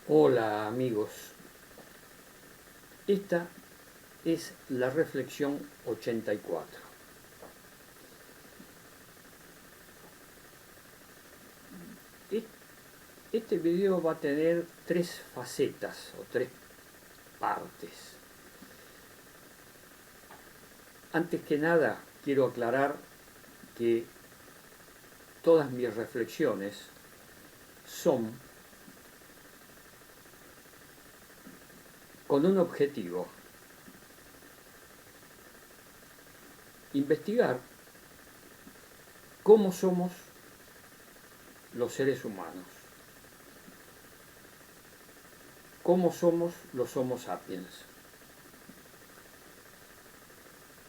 Hola amigos, esta es la reflexión 84. Este video va a tener tres facetas o tres partes. Antes que nada, quiero aclarar que todas mis reflexiones son con un objetivo: investigar cómo somos los seres humanos, cómo somos los Homo sapiens,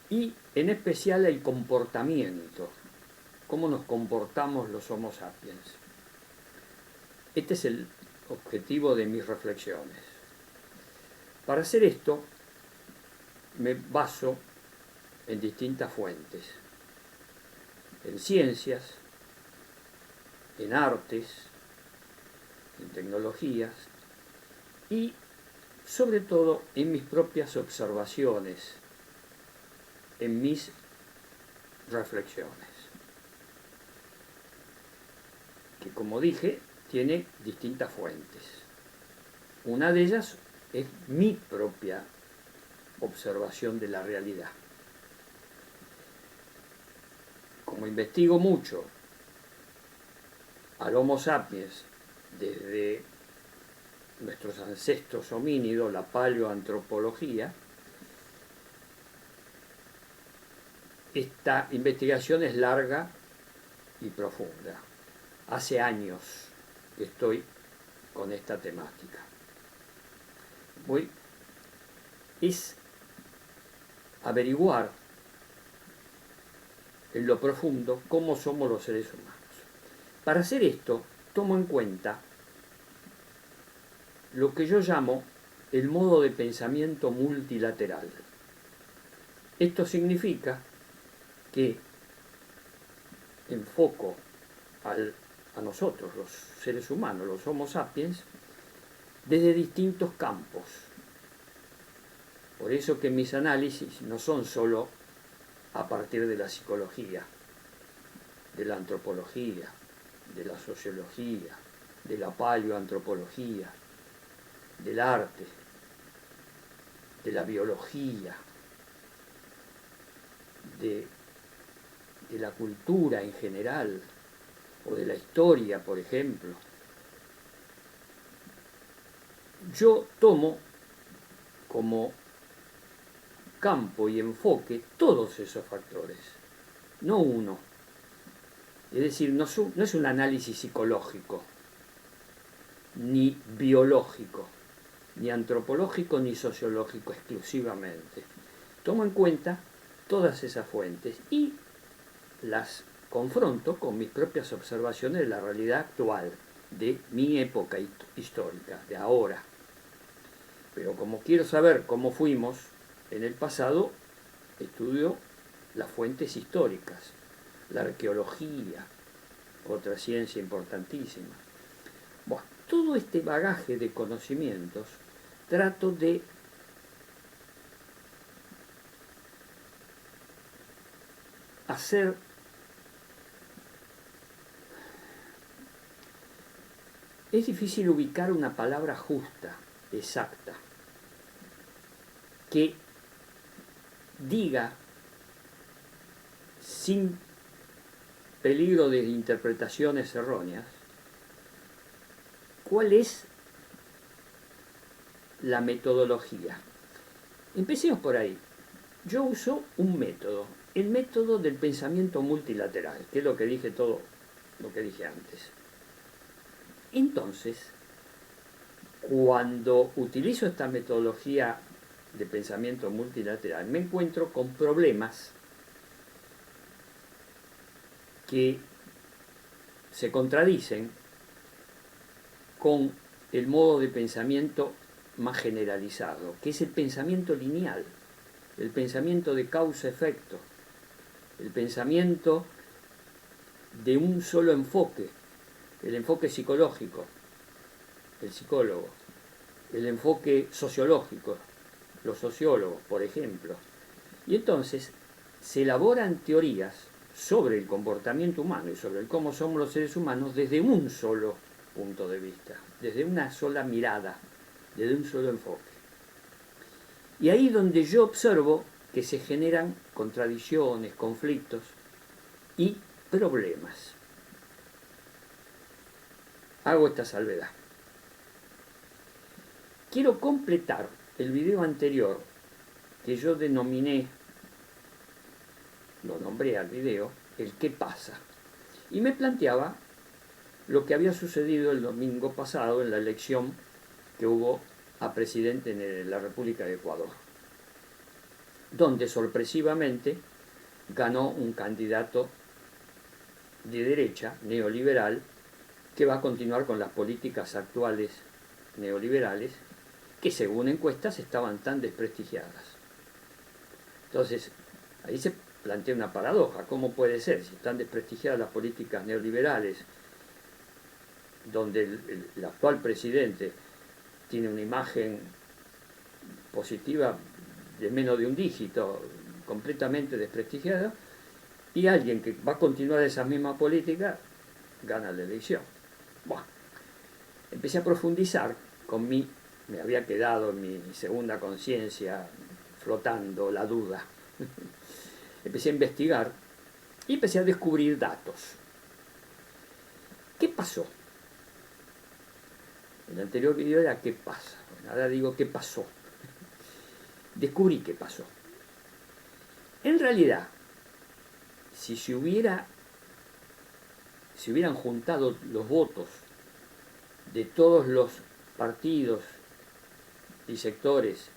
y en especial el comportamiento, cómo nos comportamos los Homo sapiens. Este es el objetivo de mis reflexiones. Para hacer esto me baso en distintas fuentes: en ciencias, en artes, en tecnologías y sobre todo en mis propias observaciones, en mis reflexiones, que como dije tiene distintas fuentes. Una de ellas es mi propia observación de la realidad. Como investigo mucho al Homo sapiens desde nuestros ancestros homínidos, la paleoantropología, esta investigación es larga y profunda. Hace años que estoy con esta temática. Es averiguar en lo profundo cómo somos los seres humanos. Para hacer esto, tomo en cuenta lo que yo llamo el modo de pensamiento multilateral. Esto significa que enfoco a nosotros, los seres humanos, los Homo sapiens, desde distintos campos. Por eso que mis análisis no son solo a partir de la psicología, de la antropología, de la sociología, de la paleoantropología, del arte, de la biología, de la cultura en general, o de la historia, por ejemplo. Yo tomo como campo y enfoque todos esos factores, no uno. Es decir, no es un análisis psicológico, ni biológico, ni antropológico, ni sociológico exclusivamente. Tomo en cuenta todas esas fuentes y las confronto con mis propias observaciones de la realidad actual, de mi época histórica, de ahora. Pero como quiero saber cómo fuimos en el pasado, estudio las fuentes históricas, la arqueología, otra ciencia importantísima. Bueno, todo este bagaje de conocimientos trato de hacer es difícil ubicar una palabra justa, exacta, que diga sin peligro de interpretaciones erróneas cuál es la metodología. Empecemos por ahí. Yo uso un método, el método del pensamiento multilateral, que es lo que dije todo lo que dije antes. Entonces, cuando utilizo esta metodología de pensamiento multilateral, me encuentro con problemas que se contradicen con el modo de pensamiento más generalizado, que es el pensamiento lineal, el pensamiento de causa-efecto, el pensamiento de un solo enfoque, el enfoque psicológico, el psicólogo. el enfoque sociológico, los sociólogos, por ejemplo. Y entonces se elaboran teorías sobre el comportamiento humano y sobre cómo somos los seres humanos desde un solo punto de vista, desde una sola mirada, desde un solo enfoque. Y ahí donde yo observo que se generan contradicciones, conflictos y problemas. Hago esta salvedad. Quiero completar el video anterior que yo denominé, lo nombré al video, el qué pasa. Y me planteaba lo que había sucedido el domingo pasado en la elección que hubo a presidente en la República de Ecuador, donde sorpresivamente ganó un candidato de derecha, neoliberal, que va a continuar con las políticas actuales neoliberales, que según encuestas estaban tan desprestigiadas. Entonces, ahí se plantea una paradoja. ¿Cómo puede ser? Si están desprestigiadas las políticas neoliberales, donde el actual presidente tiene una imagen positiva de menos de un dígito, completamente desprestigiada, y alguien que va a continuar esa misma política gana la elección. Bueno, empecé a profundizar con me había quedado en mi segunda conciencia flotando la duda. Empecé a investigar y empecé a descubrir datos. ¿Qué pasó? El anterior video era ¿qué pasa? Bueno, ahora digo ¿qué pasó? Descubrí qué pasó. En realidad, si se hubieran juntado los votos de todos los partidos y sectores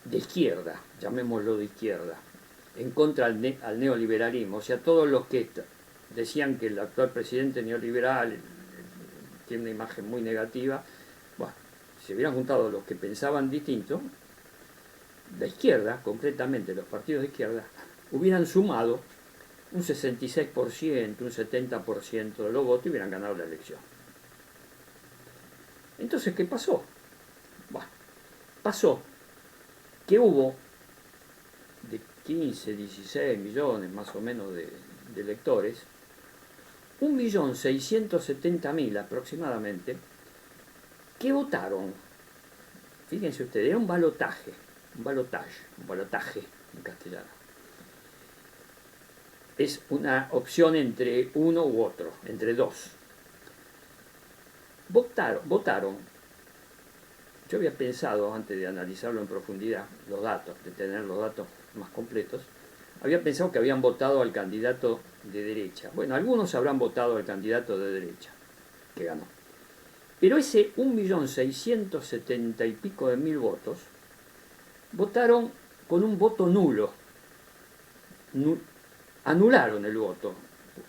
de izquierda, llamémoslo de izquierda, en contra al neoliberalismo, o sea, todos los que decían que el actual presidente neoliberal tiene una imagen muy negativa, bueno, si se hubieran juntado los que pensaban distinto, la izquierda, concretamente los partidos de izquierda, hubieran sumado un 66%, un 70% de los votos y hubieran ganado la elección. Entonces, ¿qué pasó? Bueno, pasó que hubo de 15, 16 millones más o menos de electores, 1.670.000 aproximadamente, que votaron. Fíjense ustedes, era un balotaje en castellano. Es una opción entre uno u otro, entre dos. Votaron. Yo había pensado, antes de analizarlo en profundidad, los datos, de tener los datos más completos, había pensado que habían votado al candidato de derecha. Bueno, algunos habrán votado al candidato de derecha, que ganó. Pero ese 1.670.000 y pico de mil votos, votaron con un voto nulo. Anularon el voto.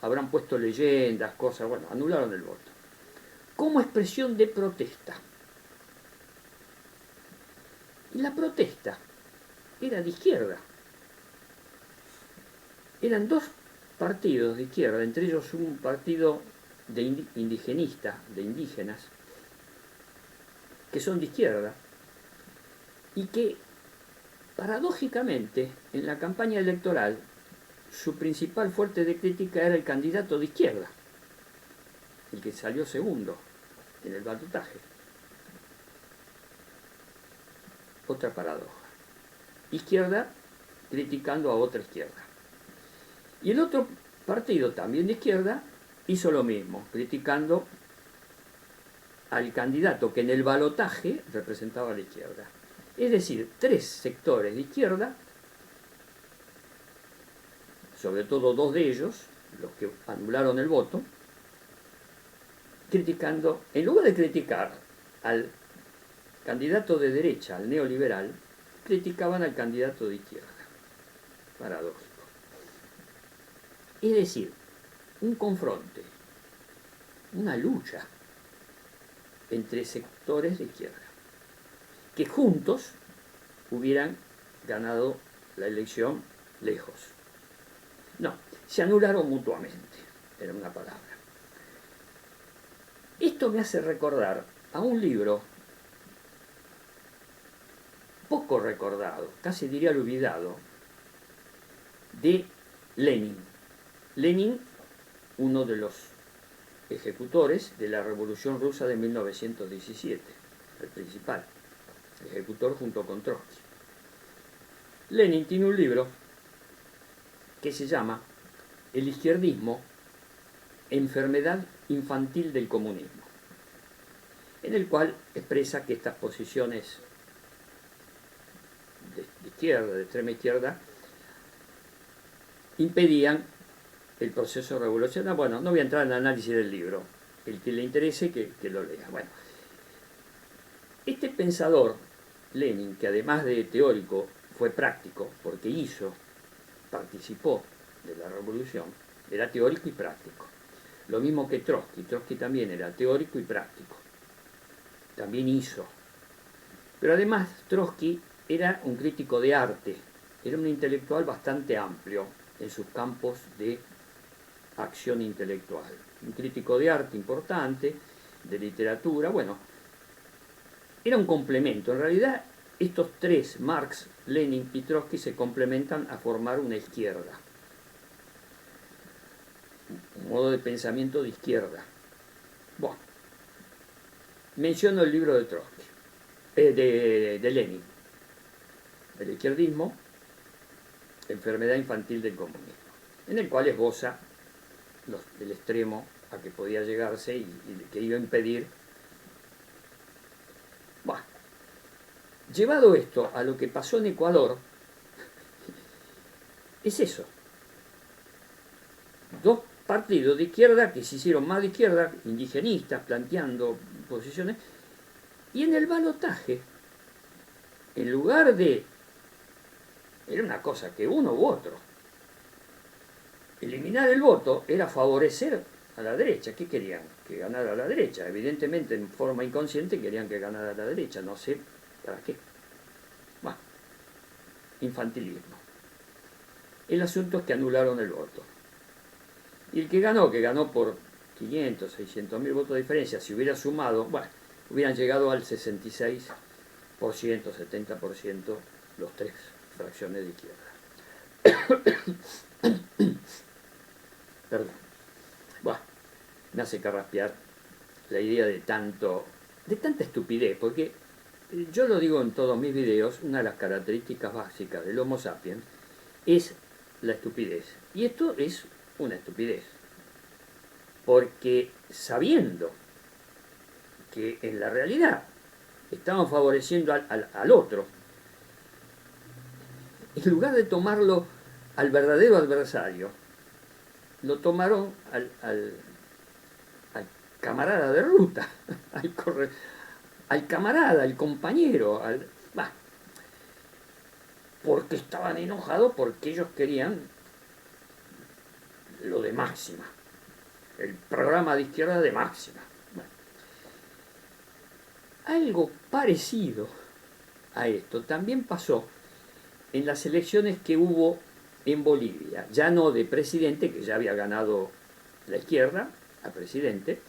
Habrán puesto leyendas, cosas, bueno, anularon el voto. Como expresión de protesta. Y la protesta era de izquierda. Eran dos partidos de izquierda, entre ellos un partido de indigenista, de indígenas, que son de izquierda, y que paradójicamente en la campaña electoral su principal fuerte de crítica era el candidato de izquierda, el que salió segundo en el balotaje. Otra paradoja. Izquierda criticando a otra izquierda. Y el otro partido, también de izquierda, hizo lo mismo, criticando al candidato que en el balotaje representaba a la izquierda. Es decir, tres sectores de izquierda, sobre todo dos de ellos, los que anularon el voto, criticando, en lugar de criticar al candidato de derecha, al neoliberal, criticaban al candidato de izquierda. Paradójico. Es decir, un confronte, una lucha entre sectores de izquierda, que juntos hubieran ganado la elección lejos. No, se anularon mutuamente, era una palabra. Esto me hace recordar a un libro recordado, casi diría olvidado, de Lenin. Lenin, uno de los ejecutores de la Revolución Rusa de 1917, el principal ejecutor junto con Trotsky. Lenin tiene un libro que se llama El izquierdismo, enfermedad infantil del comunismo, en el cual expresa que estas posiciones de izquierda, de extrema izquierda, impedían el proceso revolucionario. Bueno, no voy a entrar en el análisis del libro, el que le interese que lo lea. Bueno, este pensador, Lenin, que además de teórico fue práctico, porque participó de la revolución, era teórico y práctico. Lo mismo que Trotsky. Trotsky también era teórico y práctico. También hizo. Pero además Trotsky era un crítico de arte, era un intelectual bastante amplio en sus campos de acción intelectual. Un crítico de arte importante, de literatura, bueno, era un complemento. En realidad, estos tres, Marx, Lenin y Trotsky, se complementan a formar una izquierda. Un modo de pensamiento de izquierda. Bueno, menciono el libro de Trotsky, de Lenin, El izquierdismo, enfermedad infantil del comunismo, en el cual esboza el extremo a que podía llegarse y que iba a impedir. Bueno, llevado esto a lo que pasó en Ecuador, es eso. Dos partidos de izquierda que se hicieron más de izquierda, indigenistas, planteando posiciones, y en el balotaje, en lugar de... Era una cosa que uno u otro. Eliminar el voto era favorecer a la derecha. ¿Qué querían? Que ganara la derecha. Evidentemente, en forma inconsciente, querían que ganara la derecha. No sé para qué. Bueno, infantilismo. El asunto es que anularon el voto. Y el que ganó por 500, 600 mil votos de diferencia, si hubiera sumado, bueno, hubieran llegado al 66%, 70% los tres fracciones de izquierda. Perdón. Bueno, me hace carraspear la idea de tanta estupidez, porque yo lo digo en todos mis videos, una de las características básicas del Homo sapiens es la estupidez. Y esto es una estupidez, porque sabiendo que en la realidad estaban favoreciendo al otro, en lugar de tomarlo al verdadero adversario, lo tomaron al camarada de ruta, al camarada, al compañero, porque estaban enojados porque ellos querían lo de Máxima, el programa de izquierda de Máxima. Bueno, algo parecido a esto también pasó en las elecciones que hubo en Bolivia, ya no de presidente, que ya había ganado la izquierda a presidente,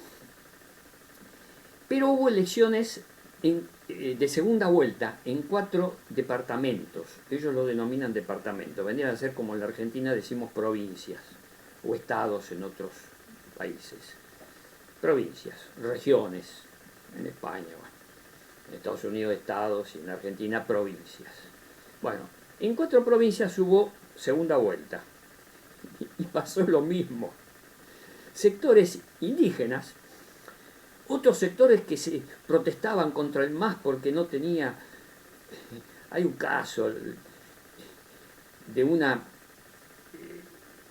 pero hubo elecciones de segunda vuelta en 4 departamentos. Ellos lo denominan departamentos, vendrían a ser como en la Argentina decimos provincias o estados en otros países. Provincias, regiones, en España, bueno, en Estados Unidos estados y en Argentina provincias. Bueno, en 4 provincias hubo segunda vuelta y pasó lo mismo. Sectores indígenas, otros sectores que se protestaban contra el MAS porque no tenía... Hay un caso de una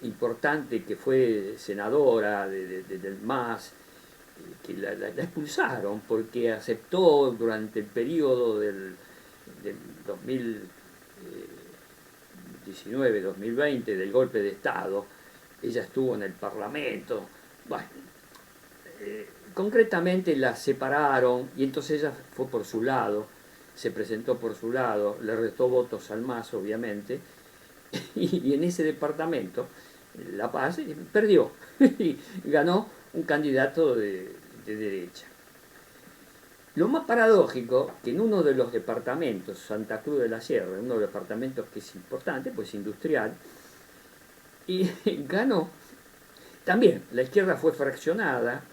importante que fue senadora del MAS, que la expulsaron porque aceptó durante el periodo del 2019-2020 del golpe de Estado. Ella estuvo en el Parlamento. Bueno, concretamente la separaron y entonces ella fue por su lado, se presentó por su lado, le restó votos al MAS, obviamente, y en ese departamento, La Paz, perdió y ganó un candidato de derecha. Lo más paradójico, que en uno de los departamentos, Santa Cruz de la Sierra, uno de los departamentos que es importante, pues industrial, y ganó. También la izquierda fue fraccionada,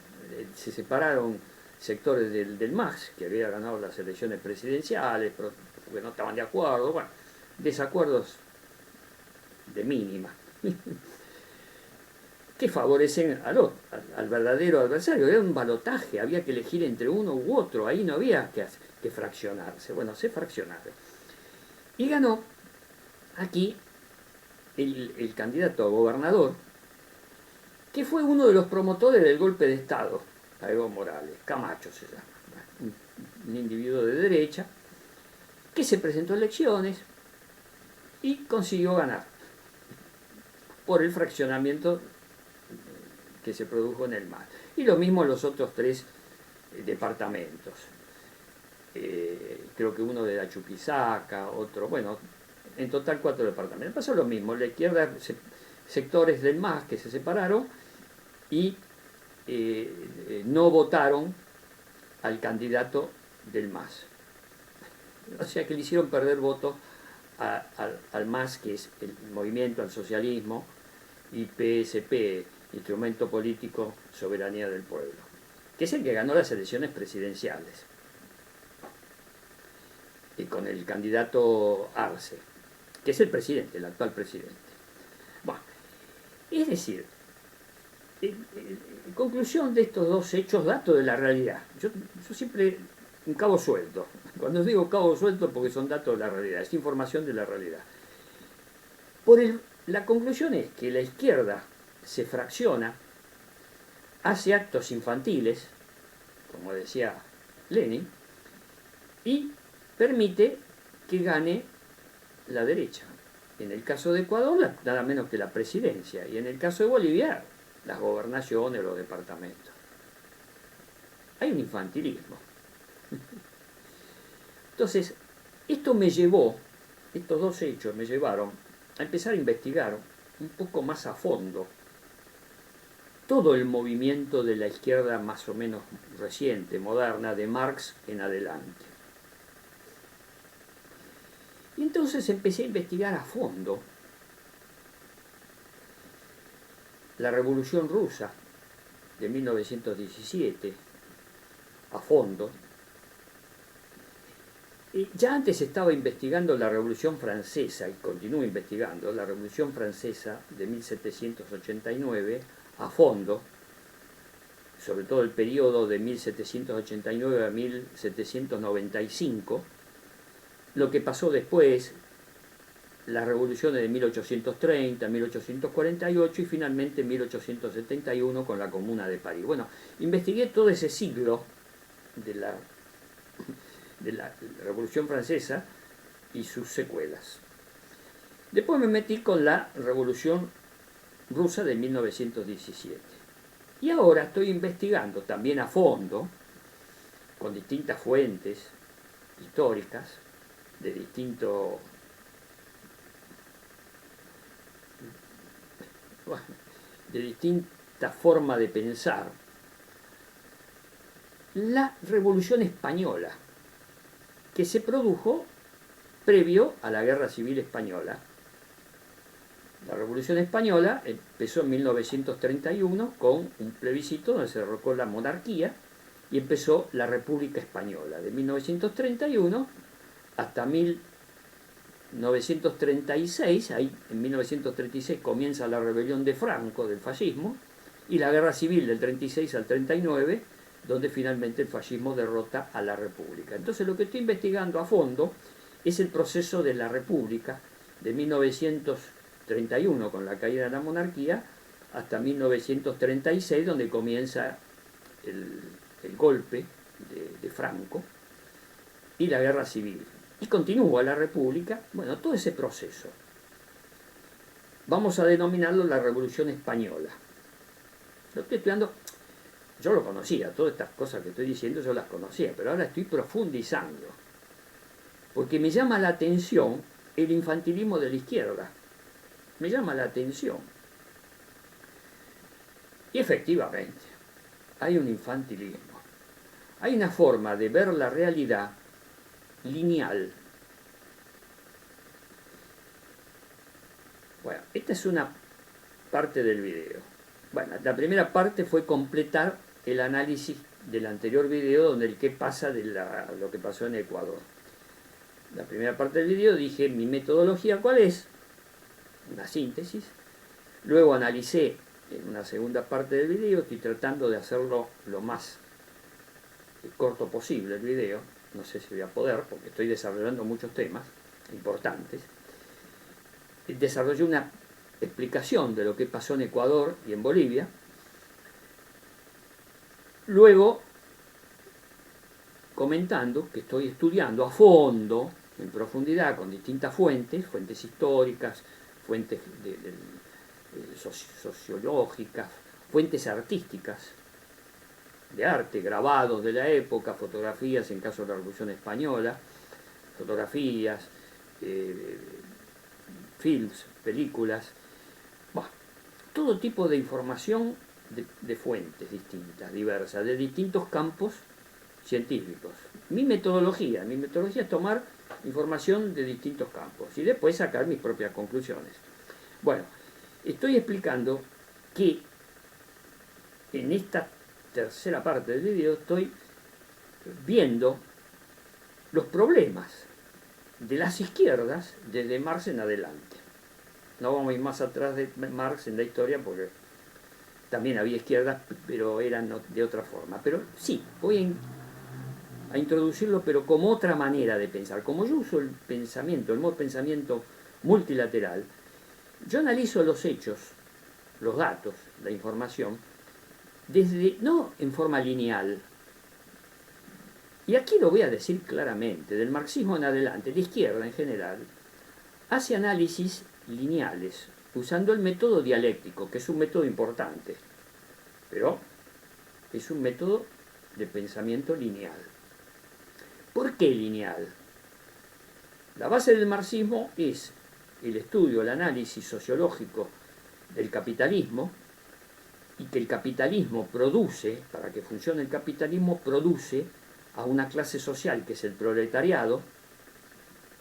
se separaron sectores del MAS, que había ganado las elecciones presidenciales, pero porque no estaban de acuerdo, bueno, desacuerdos de mínima, que favorecen al verdadero adversario. Era un balotaje, había que elegir entre uno u otro, ahí no había que fraccionarse. Bueno, se fraccionaron. Y ganó aquí el candidato a gobernador, que fue uno de los promotores del golpe de Estado a Evo Morales, Camacho se llama, un individuo de derecha, que se presentó a elecciones y consiguió ganar por el fraccionamiento que se produjo en el MAS. Y lo mismo los otros tres departamentos. Creo que uno de la Chuquisaca, otro, bueno, en total 4 departamentos. Pasó lo mismo, la izquierda, sectores del MAS que se separaron y no votaron al candidato del MAS. O sea que le hicieron perder votos al MAS, que es el Movimiento al Socialismo, y PSP, Instrumento Político Soberanía del Pueblo, que es el que ganó las elecciones presidenciales, y con el candidato Arce, que es el presidente, el actual presidente. Bueno, es decir, en conclusión de estos dos hechos, datos de la realidad. Yo siempre un cabo suelto. Cuando digo cabo suelto, porque son datos de la realidad, es información de la realidad. La conclusión es que la izquierda se fracciona, hace actos infantiles, como decía Lenin, y permite que gane la derecha. En el caso de Ecuador, nada menos que la presidencia, y en el caso de Bolivia, las gobernaciones, los departamentos. Hay un infantilismo. Entonces, estos dos hechos me llevaron a empezar a investigar un poco más a fondo todo el movimiento de la izquierda más o menos reciente, moderna, de Marx en adelante. Y entonces empecé a investigar a fondo la Revolución Rusa de 1917, a fondo. Ya antes estaba investigando la Revolución Francesa, y continúo investigando la Revolución Francesa de 1789 a fondo, sobre todo el periodo de 1789 a 1795, lo que pasó después, las revoluciones de 1830, 1848 y finalmente 1871 con la Comuna de París. Bueno, investigué todo ese siglo de la Revolución Francesa y sus secuelas. Después me metí con la Revolución Rusa de 1917. Y ahora estoy investigando también a fondo, con distintas fuentes históricas, de distinta forma de pensar, la Revolución Española, que se produjo previo a la Guerra Civil Española. La Revolución Española empezó en 1931 con un plebiscito donde se derrocó la monarquía y empezó la República Española. De 1931 hasta 1936, ahí en 1936 comienza la rebelión de Franco, del fascismo, y la Guerra Civil del 36 al 39, donde finalmente el fascismo derrota a la República. Entonces lo que estoy investigando a fondo es el proceso de la República de 1931 con la caída de la monarquía hasta 1936, donde comienza el golpe de Franco y la Guerra Civil. Y continúa la República, bueno, todo ese proceso. Vamos a denominarlo la Revolución Española. Lo estoy estudiando, yo lo conocía, todas estas cosas que estoy diciendo yo las conocía, pero ahora estoy profundizando, porque me llama la atención el infantilismo de la izquierda, me llama la atención. Y efectivamente, hay un infantilismo. Hay una forma de ver la realidad lineal. Bueno, esta es una parte del video. Bueno, la primera parte fue completar el análisis del anterior video, donde el qué pasa de lo que pasó en Ecuador. La primera parte del video dije mi metodología cuál es, una síntesis. Luego analicé en una segunda parte del video, estoy tratando de hacerlo lo más corto posible el video, no sé si voy a poder porque estoy desarrollando muchos temas importantes. Desarrollé una explicación de lo que pasó en Ecuador y en Bolivia. Luego, comentando que estoy estudiando a fondo, en profundidad, con distintas fuentes, fuentes históricas, fuentes sociológicas, fuentes artísticas, de arte, grabados de la época, fotografías en caso de la Revolución Española, fotografías, films, películas, bueno, todo tipo de información de fuentes distintas, diversas, de distintos campos científicos. Mi metodología es tomar información de distintos campos y después sacar mis propias conclusiones. Bueno, estoy explicando que en esta tercera parte del video estoy viendo los problemas de las izquierdas desde Marx en adelante. No vamos a ir más atrás de Marx en la historia porque también había izquierdas, pero eran de otra forma. Pero sí, voy a introducirlo, pero como otra manera de pensar. Como yo uso el pensamiento, el modo pensamiento multilateral, yo analizo los hechos, los datos, la información, no en forma lineal. Y aquí lo voy a decir claramente, del marxismo en adelante, la izquierda en general, hace análisis lineales, usando el método dialéctico, que es un método importante, pero es un método de pensamiento lineal. ¿Por qué lineal? La base del marxismo es el estudio, el análisis sociológico del capitalismo, y que el capitalismo produce, para que funcione el capitalismo, produce a una clase social que es el proletariado.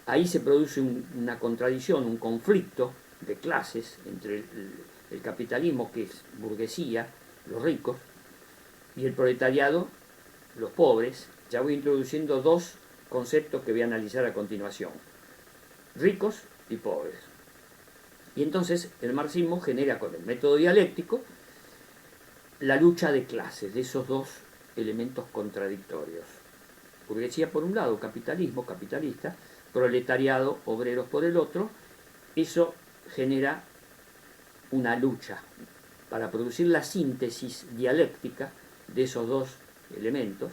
Ahí se produce una contradicción, un conflicto de clases entre el capitalismo, que es burguesía, los ricos, y el proletariado, los pobres. Ya voy introduciendo dos conceptos que voy a analizar a continuación: ricos y pobres. Y entonces el marxismo genera con el método dialéctico la lucha de clases, de esos dos elementos contradictorios. Burguesía por un lado, capitalismo, capitalista, proletariado, obreros por el otro. Eso genera una lucha para producir la síntesis dialéctica de esos dos elementos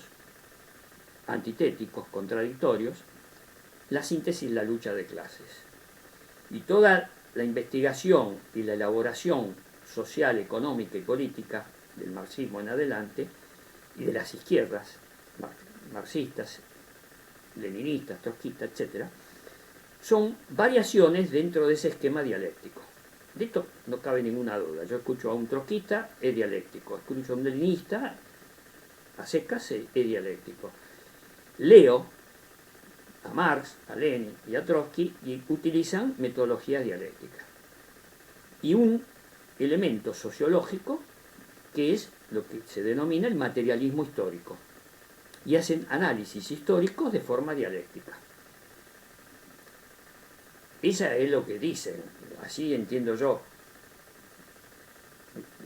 antitéticos, contradictorios, la síntesis, la lucha de clases. Y toda la investigación y la elaboración social, económica y política del marxismo en adelante, y de las izquierdas marxistas, leninistas, trotskistas, etc., son variaciones dentro de ese esquema dialéctico. De esto no cabe ninguna duda. Yo escucho a un trotskista, es dialéctico. Escucho a un leninista, a secas, es dialéctico. Leo a Marx, a Lenin y a Trotsky y utilizan metodologías dialécticas. Y un elemento sociológico que es lo que se denomina el materialismo histórico. Y hacen análisis históricos de forma dialéctica. Esa es lo que dicen, así entiendo yo.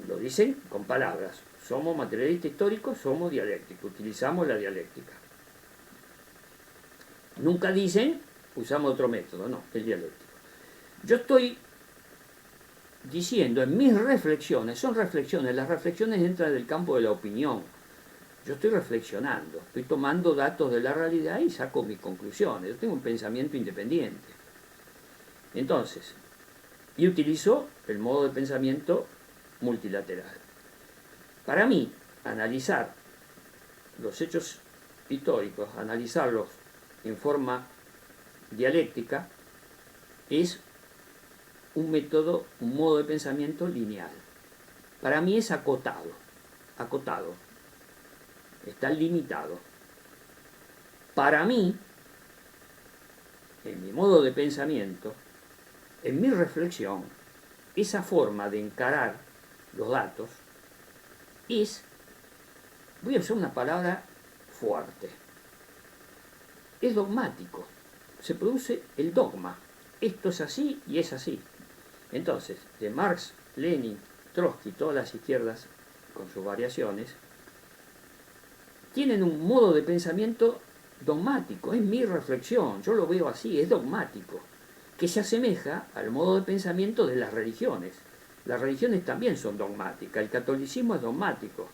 Lo dicen con palabras. Somos materialistas históricos, somos dialécticos, utilizamos la dialéctica. Nunca dicen, usamos otro método, no, el dialéctico. Yo estoy diciendo en mis reflexiones, son reflexiones, las reflexiones entran del campo de la opinión. Yo estoy reflexionando, estoy tomando datos de la realidad y saco mis conclusiones. Yo tengo un pensamiento independiente. Entonces, y utilizo el modo de pensamiento multilateral. Para mí, analizar los hechos históricos, analizarlos en forma dialéctica, es un método, un modo de pensamiento lineal. Para mí es acotado, está limitado. Para mí, en mi modo de pensamiento, en mi reflexión, esa forma de encarar los datos es, voy a usar una palabra fuerte, es dogmático. Se produce el dogma. Esto es así y es así. Entonces, de Marx, Lenin, Trotsky, todas las izquierdas, con sus variaciones, tienen un modo de pensamiento dogmático. Es mi reflexión, yo lo veo así, es dogmático, que se asemeja al modo de pensamiento de las religiones. Las religiones también son dogmáticas. El catolicismo es dogmático.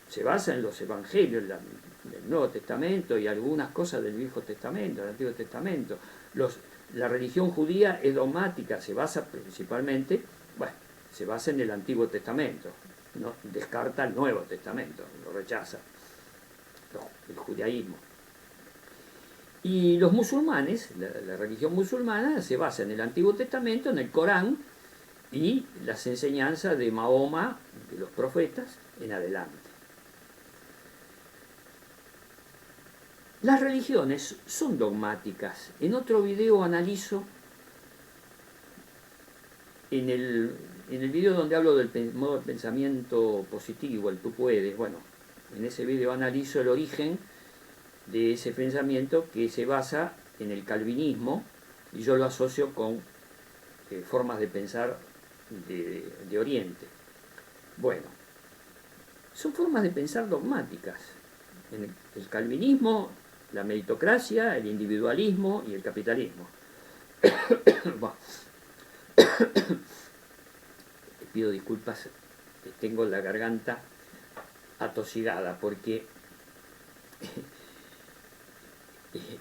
Se basa en los evangelios del Nuevo Testamento y algunas cosas del Viejo Testamento, del Antiguo Testamento. La religión judía es dogmática, se basa principalmente, bueno, se basa en el Antiguo Testamento, no descarta el Nuevo Testamento, lo rechaza, no, el judaísmo. Y los musulmanes, la religión musulmana se basa en el Antiguo Testamento, en el Corán y las enseñanzas de Mahoma, de los profetas, en adelante. Las religiones son dogmáticas. En otro video analizo, en el video donde hablo del modo de pensamiento positivo, el tú puedes, bueno, en ese video analizo el origen de ese pensamiento que se basa en el calvinismo y yo lo asocio con formas de pensar de Oriente. Bueno, son formas de pensar dogmáticas. En el calvinismo, la meritocracia, el individualismo y el capitalismo. Bueno, pido disculpas, tengo la garganta atosigada porque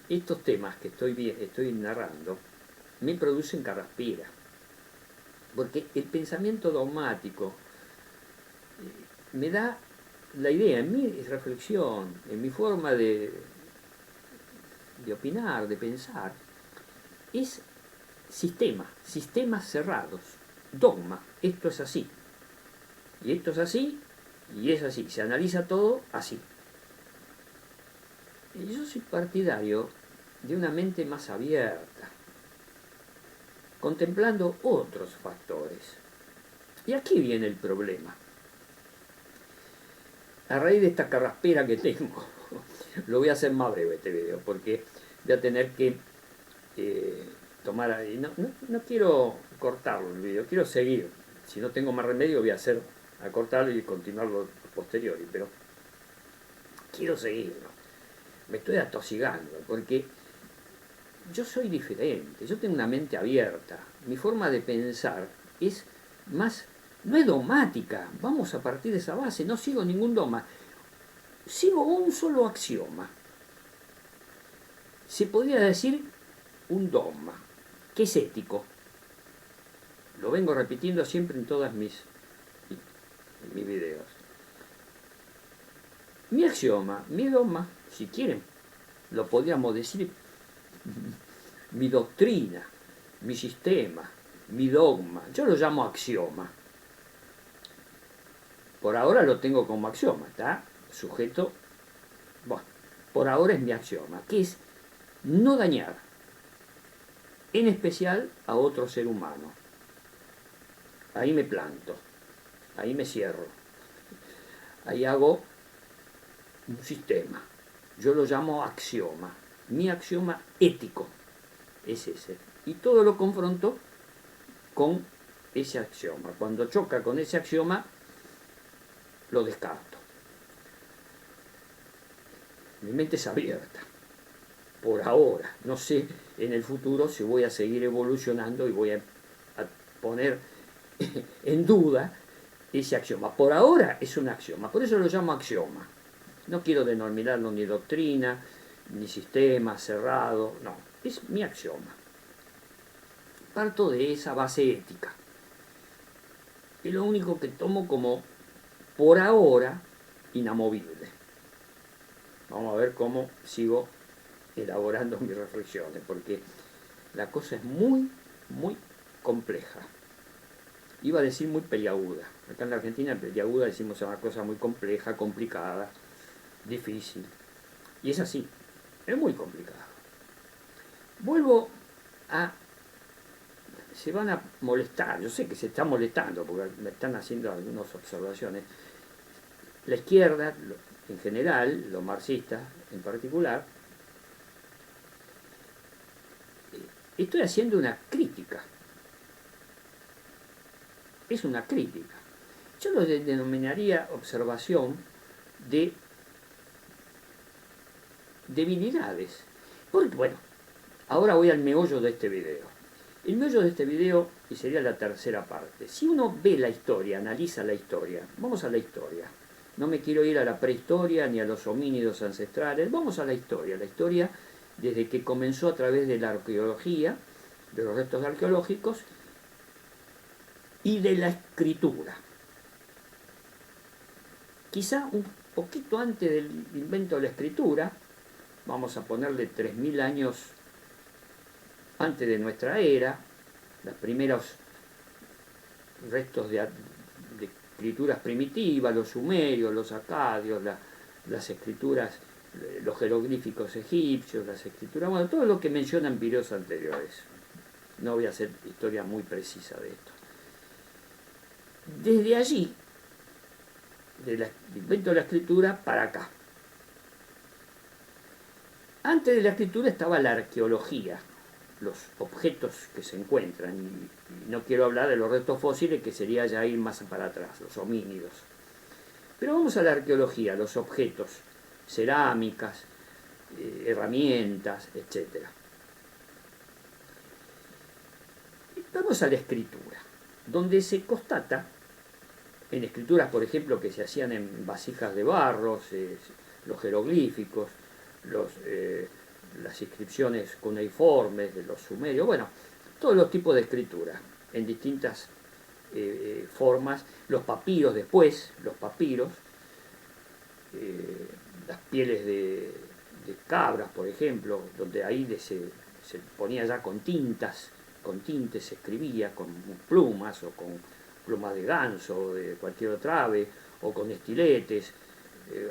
estos temas que estoy narrando me producen carraspera, porque el pensamiento dogmático me da la idea, en mi reflexión, en mi forma de opinar, de pensar, es sistemas cerrados, dogma, esto es así, y esto es así, y es así, se analiza todo así. Y yo soy partidario de una mente más abierta, contemplando otros factores. Y aquí viene el problema. A raíz de esta carraspera que tengo, lo voy a hacer más breve este video, porque voy a tener que tomar ahí. No quiero cortarlo el video, quiero seguir. Si no tengo más remedio voy a cortarlo y continuarlo a posteriori, pero quiero seguirlo. Me estoy atosigando, porque yo soy diferente, yo tengo una mente abierta. Mi forma de pensar es más, no es dogmática, vamos a partir de esa base, no sigo ningún dogma, sigo un solo axioma. Se podría decir un dogma, que es ético. Lo vengo repitiendo siempre en todas mis videos. Mi axioma, mi dogma, si quieren, lo podríamos decir, mi doctrina, mi sistema, mi dogma, yo lo llamo axioma. Por ahora lo tengo como axioma, ¿está? Sujeto, bueno, por ahora es mi axioma, que es no dañar, en especial a otro ser humano. Ahí me planto, ahí me cierro, ahí hago un sistema. Yo lo llamo axioma. Mi axioma ético es ese. Y todo lo confronto con ese axioma. Cuando choca con ese axioma, lo descarto. Mi mente es abierta. Por ahora. No sé en el futuro si voy a seguir evolucionando y voy a poner en duda ese axioma. Por ahora es un axioma. Por eso lo llamo axioma. No quiero denominarlo ni doctrina, ni sistema cerrado, no, es mi axioma. Parto de esa base ética. Es lo único que tomo como, por ahora, inamovible. Vamos a ver cómo sigo elaborando mis reflexiones, porque la cosa es muy, muy compleja. Iba a decir muy peliaguda. Acá en la Argentina, peliaguda decimos una cosa muy compleja, complicada, difícil. Y es así, es muy complicado. Vuelvo a... Se van a molestar, yo sé que se están molestando porque me están haciendo algunas observaciones. La izquierda, en general, los marxistas en particular, estoy haciendo una crítica. Es una crítica. Yo lo denominaría observación de debilidades. Porque, bueno, ahora voy al meollo de este video. El meollo de este video, y sería la tercera parte. Si uno ve la historia, analiza la historia, vamos a la historia. No me quiero ir a la prehistoria ni a los homínidos ancestrales, vamos a la historia desde que comenzó a través de la arqueología, de los restos arqueológicos y de la escritura. Quizá un poquito antes del invento de la escritura, vamos a ponerle 3000 años antes de nuestra era, los primeros restos de escrituras primitivas, los sumerios, los acadios, las escrituras, los jeroglíficos egipcios, las escrituras, bueno, todo lo que mencionan videos anteriores. No voy a hacer historia muy precisa de esto. Desde allí, del invento de la escritura para acá. Antes de la escritura estaba la arqueología, los objetos que se encuentran, y no quiero hablar de los restos fósiles, que sería ya ir más para atrás, los homínidos. Pero vamos a la arqueología, los objetos, cerámicas, herramientas, etc. Vamos a la escritura, donde se constata, en escrituras, por ejemplo, que se hacían en vasijas de barro, los jeroglíficos, las inscripciones cuneiformes de los sumerios, bueno, todos los tipos de escritura en distintas formas, los papiros después, las pieles de cabras, por ejemplo, donde ahí se ponía ya con tintes se escribía con plumas o con plumas de ganso o de cualquier otra ave, o con estiletes,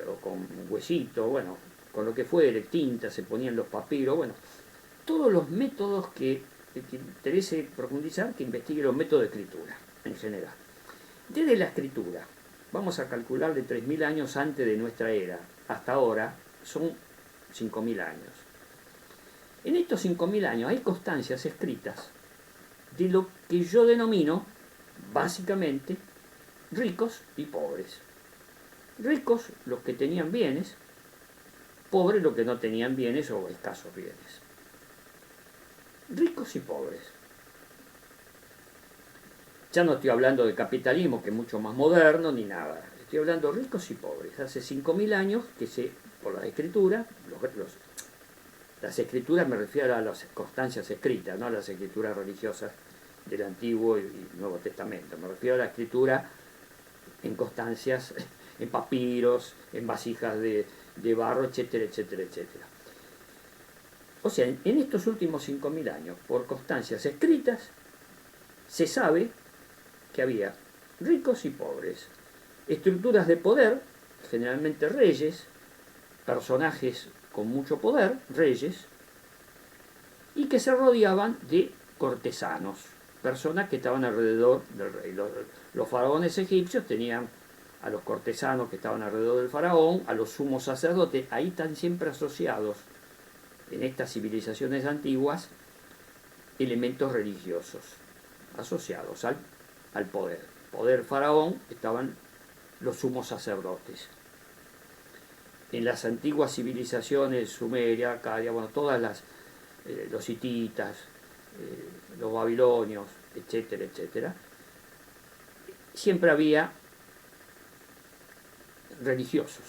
o con huesitos, bueno, con lo que fuere, tinta, se ponían los papiros, bueno, todos los métodos que interese profundizar, que investigue los métodos de escritura, en general. Desde la escritura, vamos a calcular de 3000 años antes de nuestra era, hasta ahora, son 5000 años. En estos 5000 años hay constancias escritas de lo que yo denomino, básicamente, ricos y pobres. Ricos los que tenían bienes, pobres los que no tenían bienes o escasos bienes. Ricos y pobres. Ya no estoy hablando de capitalismo, que es mucho más moderno, ni nada. Estoy hablando de ricos y pobres. Hace 5000 años que por la escritura, las escrituras me refiero a las constancias escritas, no a las escrituras religiosas del Antiguo y Nuevo Testamento. Me refiero a la escritura en constancias, en papiros, en vasijas de barro, etcétera, etcétera, etcétera. O sea, en estos últimos 5000 años, por constancias escritas, se sabe que había ricos y pobres, estructuras de poder, generalmente reyes, personajes con mucho poder, reyes, y que se rodeaban de cortesanos, personas que estaban alrededor del rey. Los faraones egipcios tenían a los cortesanos que estaban alrededor del faraón, a los sumos sacerdotes, ahí están siempre asociados, en estas civilizaciones antiguas, elementos religiosos, asociados al poder faraón, estaban los sumos sacerdotes. En las antiguas civilizaciones, Sumeria, Acadia, bueno, todas los hititas, los babilonios, etcétera, etcétera, siempre había religiosos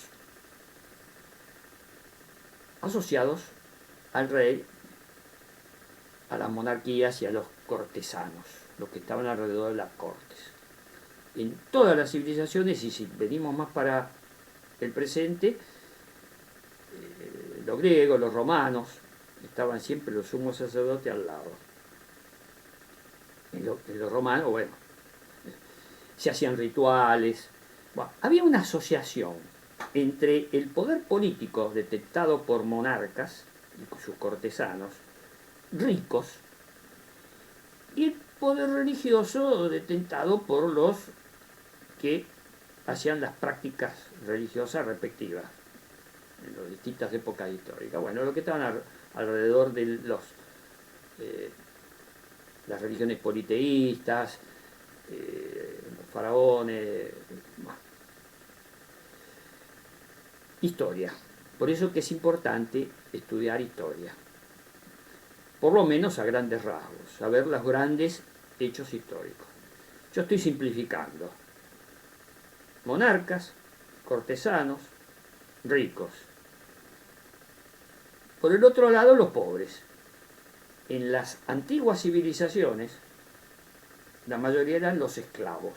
asociados al rey, a las monarquías y a los cortesanos, los que estaban alrededor de las cortes. En todas las civilizaciones, y si venimos más para el presente, los griegos, los romanos, estaban siempre los sumos sacerdotes al lado. En los romanos, bueno, se hacían rituales. Bueno, había una asociación entre el poder político detentado por monarcas y sus cortesanos ricos y el poder religioso detentado por los que hacían las prácticas religiosas respectivas en las distintas épocas históricas. Bueno, lo que estaban alrededor de las religiones politeístas, los faraones, bueno, historia. Por eso que es importante estudiar historia. Por lo menos a grandes rasgos, saber los grandes hechos históricos. Yo estoy simplificando. Monarcas, cortesanos, ricos. Por el otro lado, los pobres. En las antiguas civilizaciones, la mayoría eran los esclavos.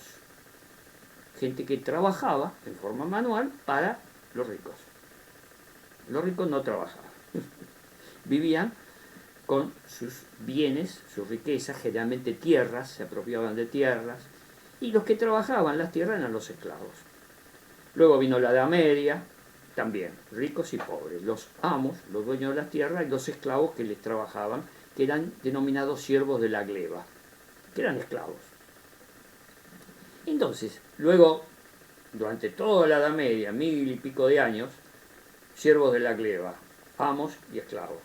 Gente que trabajaba en forma manual para los ricos. Los ricos no trabajaban. Vivían con sus bienes, sus riquezas, generalmente tierras, se apropiaban de tierras, y los que trabajaban las tierras eran los esclavos. Luego vino la Edad Media, también, ricos y pobres, los amos, los dueños de las tierras, y los esclavos que les trabajaban, que eran denominados siervos de la gleba, que eran esclavos. Entonces, luego, durante toda la Edad Media, 1000 y pico de años, siervos de la gleba, amos y esclavos.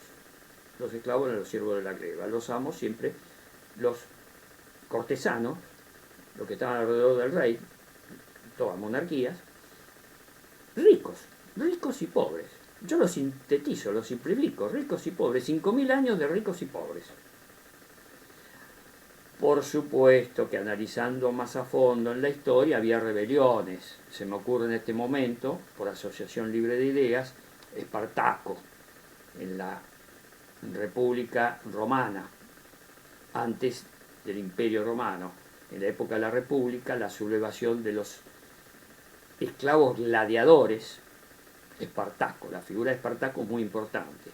Los esclavos eran los siervos de la gleba, los amos siempre los cortesanos, los que estaban alrededor del rey, todas monarquías, ricos, ricos y pobres. Yo lo sintetizo, lo simplifico, ricos y pobres, 5000 años de ricos y pobres. Por supuesto que analizando más a fondo en la historia había rebeliones. Se me ocurre en este momento, por asociación libre de ideas, Espartaco, en la República Romana, antes del Imperio Romano. En la época de la República, la sublevación de los esclavos gladiadores, Espartaco, la figura de Espartaco es muy importante.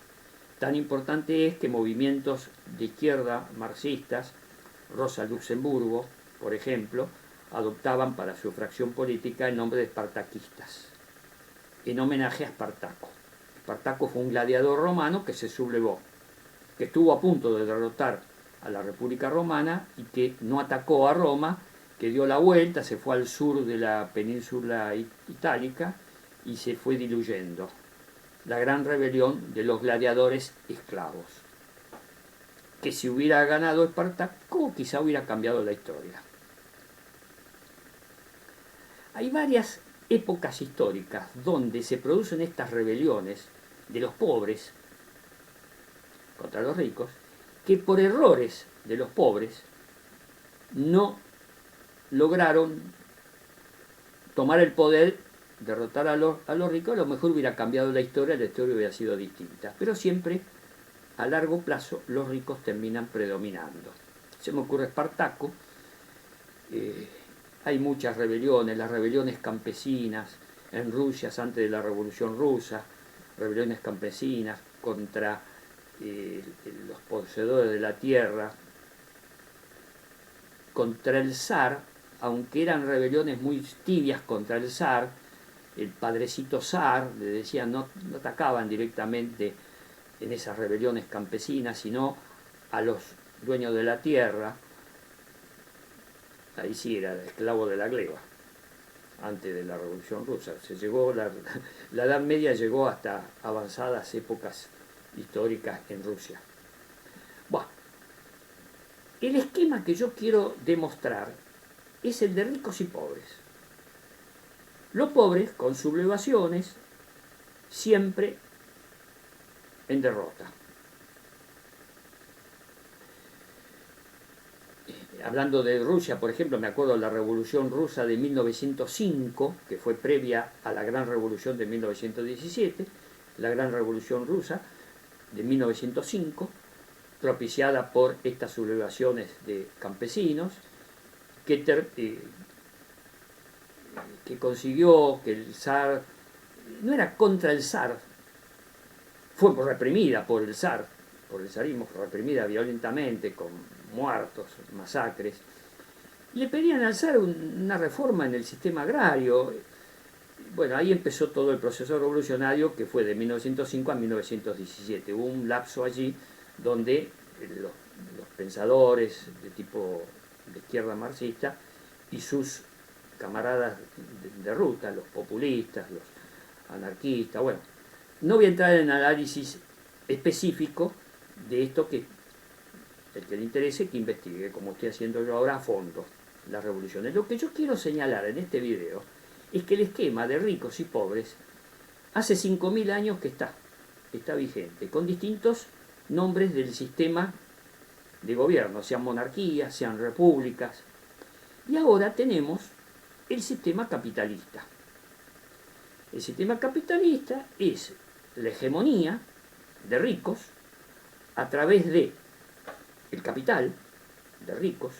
Tan importante es que movimientos de izquierda marxistas, Rosa Luxemburgo, por ejemplo, adoptaban para su fracción política el nombre de espartaquistas, en homenaje a Espartaco. Espartaco fue un gladiador romano que se sublevó, que estuvo a punto de derrotar a la República Romana y que no atacó a Roma, que dio la vuelta, se fue al sur de la península itálica y se fue diluyendo. La gran rebelión de los gladiadores esclavos, que si hubiera ganado Espartaco quizá hubiera cambiado la historia. Hay varias épocas históricas donde se producen estas rebeliones de los pobres contra los ricos, que por errores de los pobres no lograron tomar el poder, derrotar a los ricos. A lo mejor hubiera cambiado la historia hubiera sido distinta, pero siempre a largo plazo los ricos terminan predominando. Se me ocurre Espartaco, hay muchas rebeliones, las rebeliones campesinas en Rusia antes de la Revolución Rusa, rebeliones campesinas contra los poseedores de la tierra, contra el zar, aunque eran rebeliones muy tibias contra el zar, el padrecito zar, le decían, no atacaban directamente en esas rebeliones campesinas, sino a los dueños de la tierra. Ahí sí era esclavo de la gleba, antes de la Revolución Rusa. La Edad Media llegó hasta avanzadas épocas históricas en Rusia. Bueno, el esquema que yo quiero demostrar es el de ricos y pobres. Los pobres, con sublevaciones, siempre en derrota. Hablando de Rusia, por ejemplo, me acuerdo de la Revolución Rusa de 1905, que fue previa a la Gran Revolución de 1917, la Gran Revolución Rusa de 1905, propiciada por estas sublevaciones de campesinos, que consiguió que el zar, no era contra el zar, fue reprimida por el zar, por el zarismo, fue reprimida violentamente, con muertos, masacres. Le pedían al zar una reforma en el sistema agrario. bueno, ahí empezó todo el proceso revolucionario que fue de 1905 a 1917. Hubo un lapso allí donde los pensadores de tipo de izquierda marxista y sus camaradas de ruta, los populistas, los anarquistas, bueno, no voy a entrar en análisis específico de esto, que el que le interese que investigue, como estoy haciendo yo ahora, a fondo las revoluciones. Lo que yo quiero señalar en este video es que el esquema de ricos y pobres hace 5.000 años que está vigente, con distintos nombres del sistema de gobierno, sean monarquías, sean repúblicas. Y ahora tenemos el sistema capitalista. El sistema capitalista es la hegemonía de ricos a través de el capital, de ricos,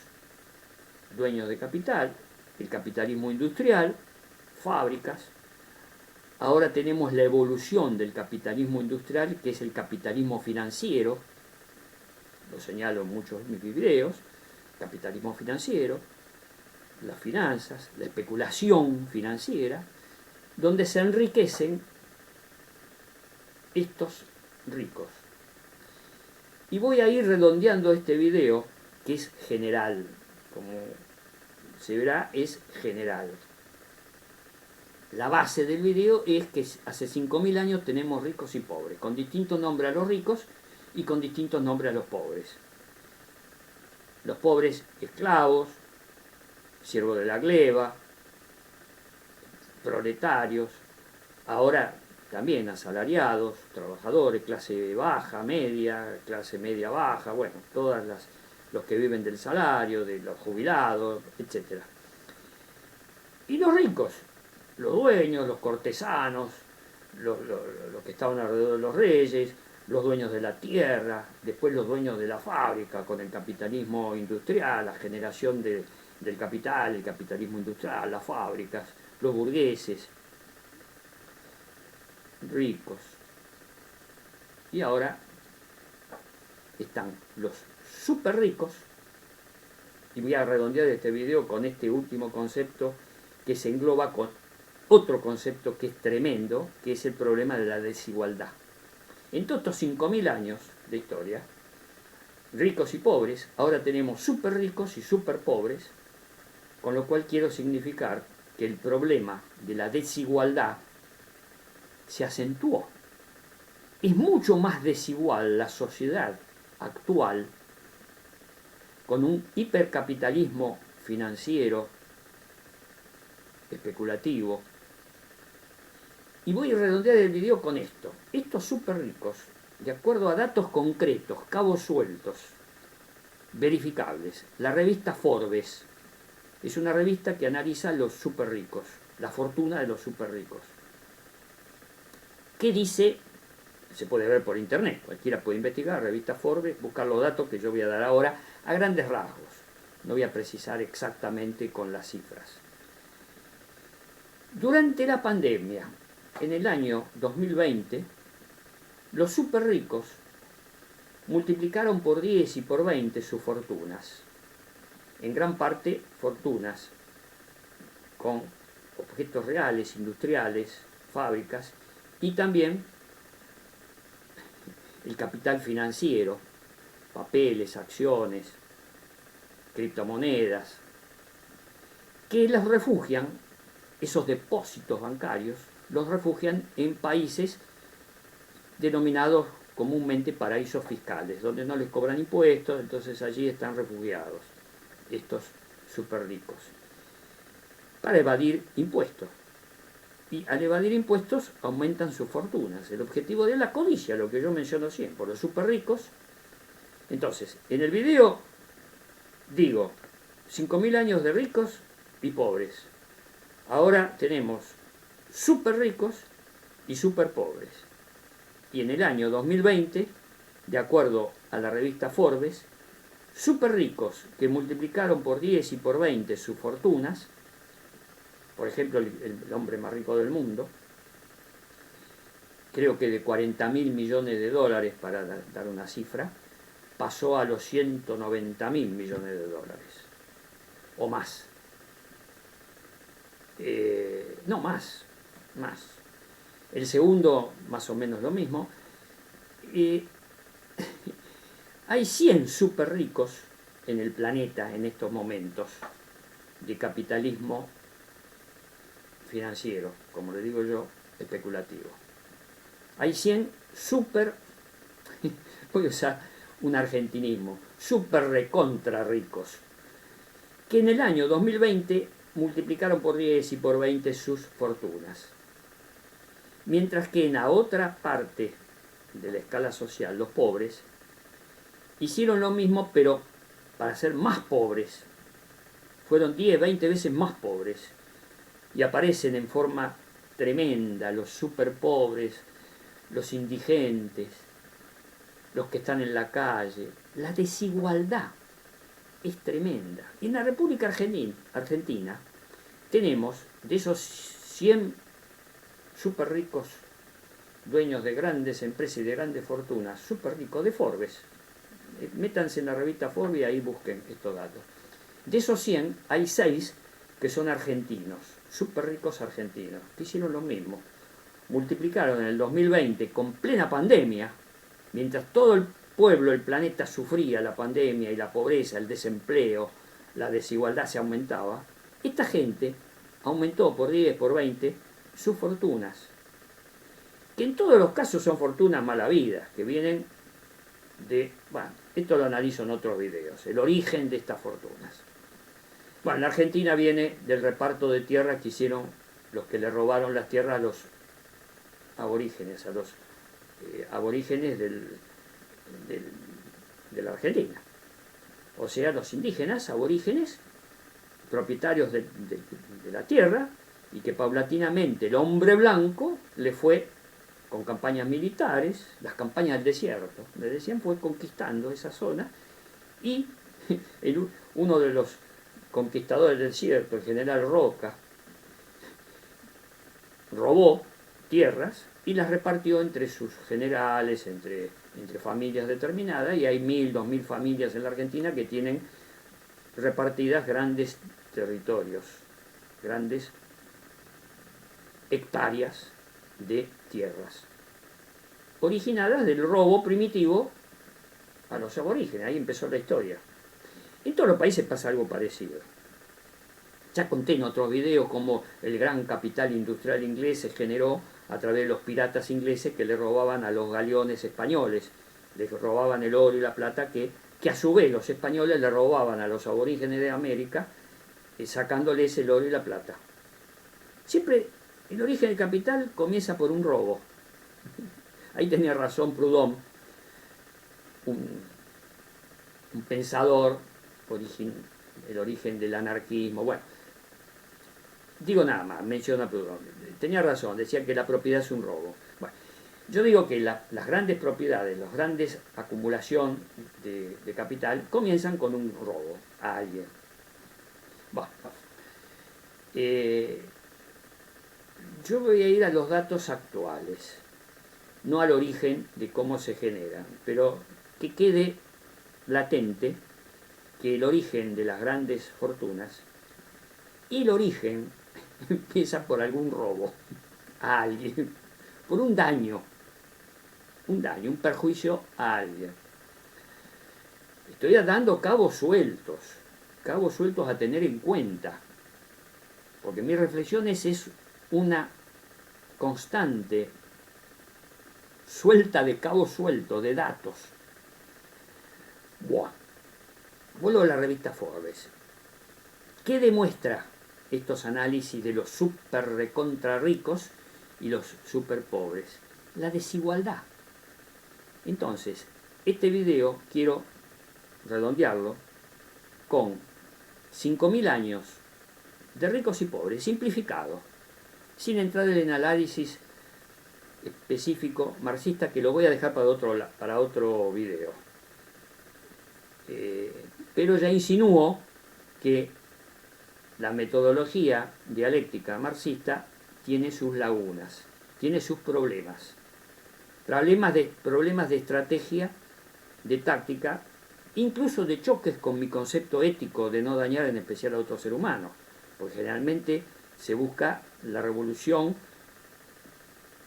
dueños de capital, el capitalismo industrial, fábricas. Ahora tenemos la evolución del capitalismo industrial, que es el capitalismo financiero, lo señalo en muchos de mis videos, capitalismo financiero, las finanzas, la especulación financiera, donde se enriquecen estos ricos. Y voy a ir redondeando este video, que es general, como se verá, es general. La base del video es que hace 5.000 años tenemos ricos y pobres, con distintos nombres a los ricos y con distintos nombres a los pobres. Los pobres, esclavos, siervos de la gleba, proletarios, ahora también asalariados, trabajadores, clase baja, media, clase media baja, bueno, los que viven del salario, de los jubilados, etc. Y los ricos, los dueños, los cortesanos, los que estaban alrededor de los reyes, los dueños de la tierra, después los dueños de la fábrica con el capitalismo industrial, la generación del capital, el capitalismo industrial, las fábricas, los burgueses, ricos. Y ahora están los súper ricos, y voy a redondear este video con este último concepto que se engloba con otro concepto que es tremendo, que es el problema de la desigualdad. En todos estos 5.000 años de historia, ricos y pobres, ahora tenemos súper ricos y súper pobres, con lo cual quiero significar que el problema de la desigualdad se acentuó. Es mucho más desigual la sociedad actual, con un hipercapitalismo financiero, especulativo. Y voy a redondear el video con esto. Estos súper ricos, de acuerdo a datos concretos, cabos sueltos, verificables, la revista Forbes es una revista que analiza los súper ricos, la fortuna de los súper ricos. ¿Qué dice? Se puede ver por internet, cualquiera puede investigar, revista Forbes, buscar los datos que yo voy a dar ahora a grandes rasgos. No voy a precisar exactamente con las cifras. Durante la pandemia, en el año 2020, los súper ricos multiplicaron por 10 y por 20 sus fortunas. En gran parte fortunas con objetos reales, industriales, fábricas, y también el capital financiero, papeles, acciones, criptomonedas, que los refugian, esos depósitos bancarios, los refugian en países denominados comúnmente paraísos fiscales, donde no les cobran impuestos, entonces allí están refugiados estos súper ricos, para evadir impuestos. Y al evadir impuestos aumentan sus fortunas. El objetivo de la codicia, lo que yo menciono siempre, los súper ricos. Entonces, en el video digo 5.000 años de ricos y pobres. Ahora tenemos súper ricos y súper pobres. Y en el año 2020, de acuerdo a la revista Forbes, súper ricos que multiplicaron por 10 y por 20 sus fortunas, por ejemplo, el hombre más rico del mundo, creo que de 40.000 millones de dólares, para dar una cifra, pasó a los 190.000 millones de dólares, o más. No más. más. El segundo, más o menos lo mismo. Hay 100 súper ricos en el planeta en estos momentos de capitalismo financiero, como le digo yo, especulativo. Hay 100 súper, voy a usar un argentinismo, súper recontra ricos, que en el año 2020 multiplicaron por 10 y por 20 sus fortunas. Mientras que en la otra parte de la escala social, los pobres, hicieron lo mismo, pero para ser más pobres. Fueron 10, 20 veces más pobres. Y aparecen en forma tremenda los super pobres, los indigentes, los que están en la calle. La desigualdad es tremenda. Y en la República Argentina tenemos de esos 100 super ricos, dueños de grandes empresas y de grandes fortunas, super ricos de Forbes. Métanse en la revista Forbes y ahí busquen estos datos. De esos 100 hay 6 que son argentinos, súper ricos argentinos, que hicieron lo mismo. Multiplicaron en el 2020 con plena pandemia, mientras todo el pueblo, el planeta sufría la pandemia y la pobreza, el desempleo, la desigualdad se aumentaba. Esta gente aumentó por 10, por 20 sus fortunas, que en todos los casos son fortunas malavidas, que vienen de, bueno, esto lo analizo en otros videos, el origen de estas fortunas. Bueno, la Argentina viene del reparto de tierra que hicieron los que le robaron las tierras a los aborígenes, aborígenes de la Argentina. O sea, los indígenas, aborígenes, propietarios de la tierra, y que paulatinamente el hombre blanco le fue, con campañas militares, las campañas del desierto, le decían, fue conquistando esa zona, y uno de los conquistadores del desierto, el general Roca, robó tierras y las repartió entre sus generales, entre familias determinadas, y hay 1000, 2000 familias en la Argentina que tienen repartidas grandes territorios, grandes hectáreas de tierras, originadas del robo primitivo a los aborígenes. Ahí empezó la historia. En todos los países pasa algo parecido. Ya conté en otros videos cómo el gran capital industrial inglés se generó a través de los piratas ingleses que le robaban a los galeones españoles, les robaban el oro y la plata que a su vez los españoles le robaban a los aborígenes de América, sacándoles el oro y la plata. Siempre el origen del capital comienza por un robo. Ahí tenía razón Proudhon, un pensador, el origen del anarquismo. Bueno, digo nada más, menciona Proudhon. Tenía razón, decía que la propiedad es un robo. Bueno, yo digo que las grandes propiedades, las grandes acumulación de capital, comienzan con un robo a alguien. Bueno, yo voy a ir a los datos actuales, no al origen de cómo se generan, pero que quede latente que el origen de las grandes fortunas y el origen empieza por algún robo a alguien, por un daño, un perjuicio a alguien. Estoy dando cabos sueltos a tener en cuenta, porque mi reflexión es una constante suelta de cabos sueltos, de datos. Buah. Vuelvo a la revista Forbes. ¿Qué demuestra estos análisis de los super recontra ricos y los super pobres? La desigualdad. Entonces, este video quiero redondearlo con 5000 años de ricos y pobres, simplificado, sin entrar en el análisis específico marxista, que lo voy a dejar para otro video. Pero ya insinúo que la metodología dialéctica marxista tiene sus lagunas, tiene sus problemas de estrategia, de táctica, incluso de choques con mi concepto ético de no dañar en especial a otro ser humano, porque generalmente se busca la revolución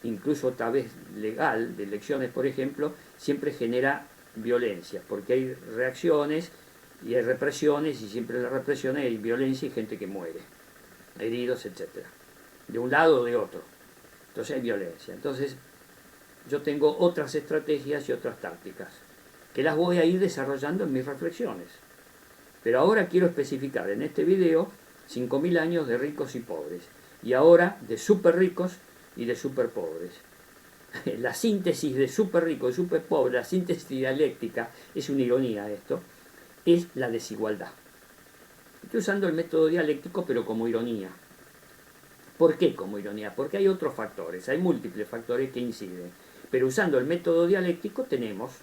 incluso tal vez legal, de elecciones por ejemplo, siempre genera violencia, porque hay reacciones y hay represiones, y siempre en las represiones hay violencia y gente que muere, heridos, etcétera, de un lado o de otro. Entonces hay violencia. Entonces yo tengo otras estrategias y otras tácticas, que las voy a ir desarrollando en mis reflexiones. Pero ahora quiero especificar en este video 5.000 años de ricos y pobres, y ahora de súper ricos y de súper pobres. La síntesis de súper rico y súper pobre, la síntesis dialéctica, es una ironía esto, es la desigualdad. Estoy usando el método dialéctico pero como ironía. ¿Por qué como ironía? Porque hay otros factores, hay múltiples factores que inciden. Pero usando el método dialéctico tenemos,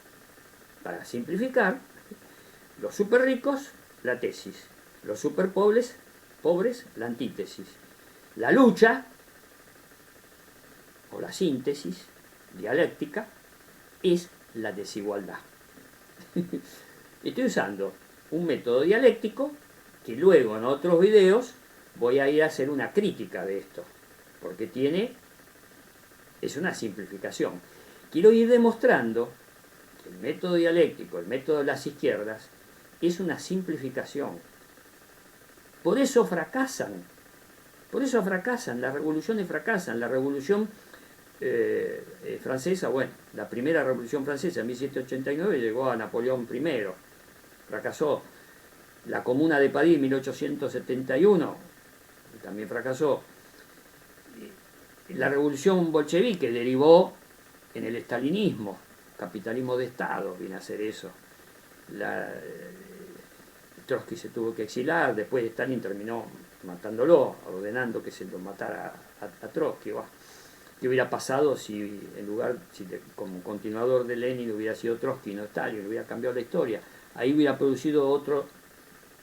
para simplificar, los súper ricos, la tesis, los súper pobres, la antítesis. La lucha, o la síntesis dialéctica, es la desigualdad. Estoy usando un método dialéctico que luego en otros videos voy a ir a hacer una crítica de esto, porque es una simplificación. Quiero ir demostrando que el método dialéctico, el método de las izquierdas, es una simplificación. Por eso fracasan, las revoluciones fracasan. La revolución francesa, bueno, la primera revolución francesa en 1789 llegó a Napoleón I, fracasó. La Comuna de París en 1871 también fracasó. La revolución bolchevique derivó en el estalinismo, capitalismo de Estado, viene a ser eso. Trotsky se tuvo que exilar, después Stalin terminó matándolo, ordenando que se lo matara a Trotsky. ¿Qué hubiera pasado si en lugar, como continuador de Lenin hubiera sido Trotsky, no Stalin? Hubiera cambiado la historia. Ahí hubiera producido otro,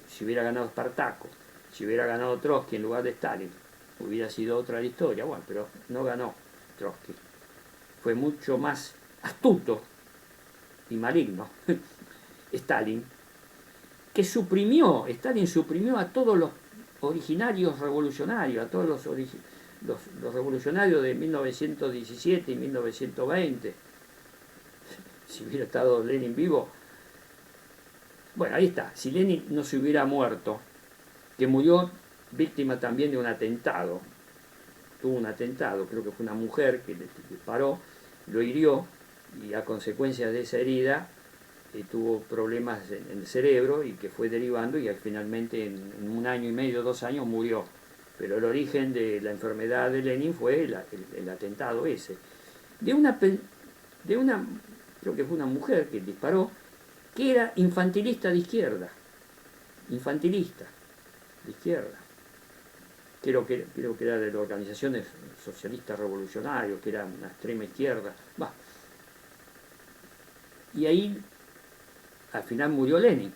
si hubiera ganado Espartaco, si hubiera ganado Trotsky en lugar de Stalin, hubiera sido otra la historia. Bueno, pero no ganó Trotsky. Fue mucho más astuto y maligno Stalin, que Stalin suprimió a todos los originarios revolucionarios, a todos los revolucionarios de 1917 y 1920. Si hubiera estado Lenin vivo, bueno, ahí está. Si Lenin no se hubiera muerto, que murió víctima también de un atentado, tuvo un atentado, creo que fue una mujer que le disparó, lo hirió, y a consecuencia de esa herida tuvo problemas en el cerebro y que fue derivando, y finalmente en 1 año y medio, 2 años murió. Pero el origen de la enfermedad de Lenin fue el atentado ese. De una, creo que fue una mujer que disparó, que era infantilista de izquierda. Infantilista de izquierda. Creo que era de las organizaciones socialistas revolucionarios, que era una extrema izquierda. Bah. Y ahí al final murió Lenin.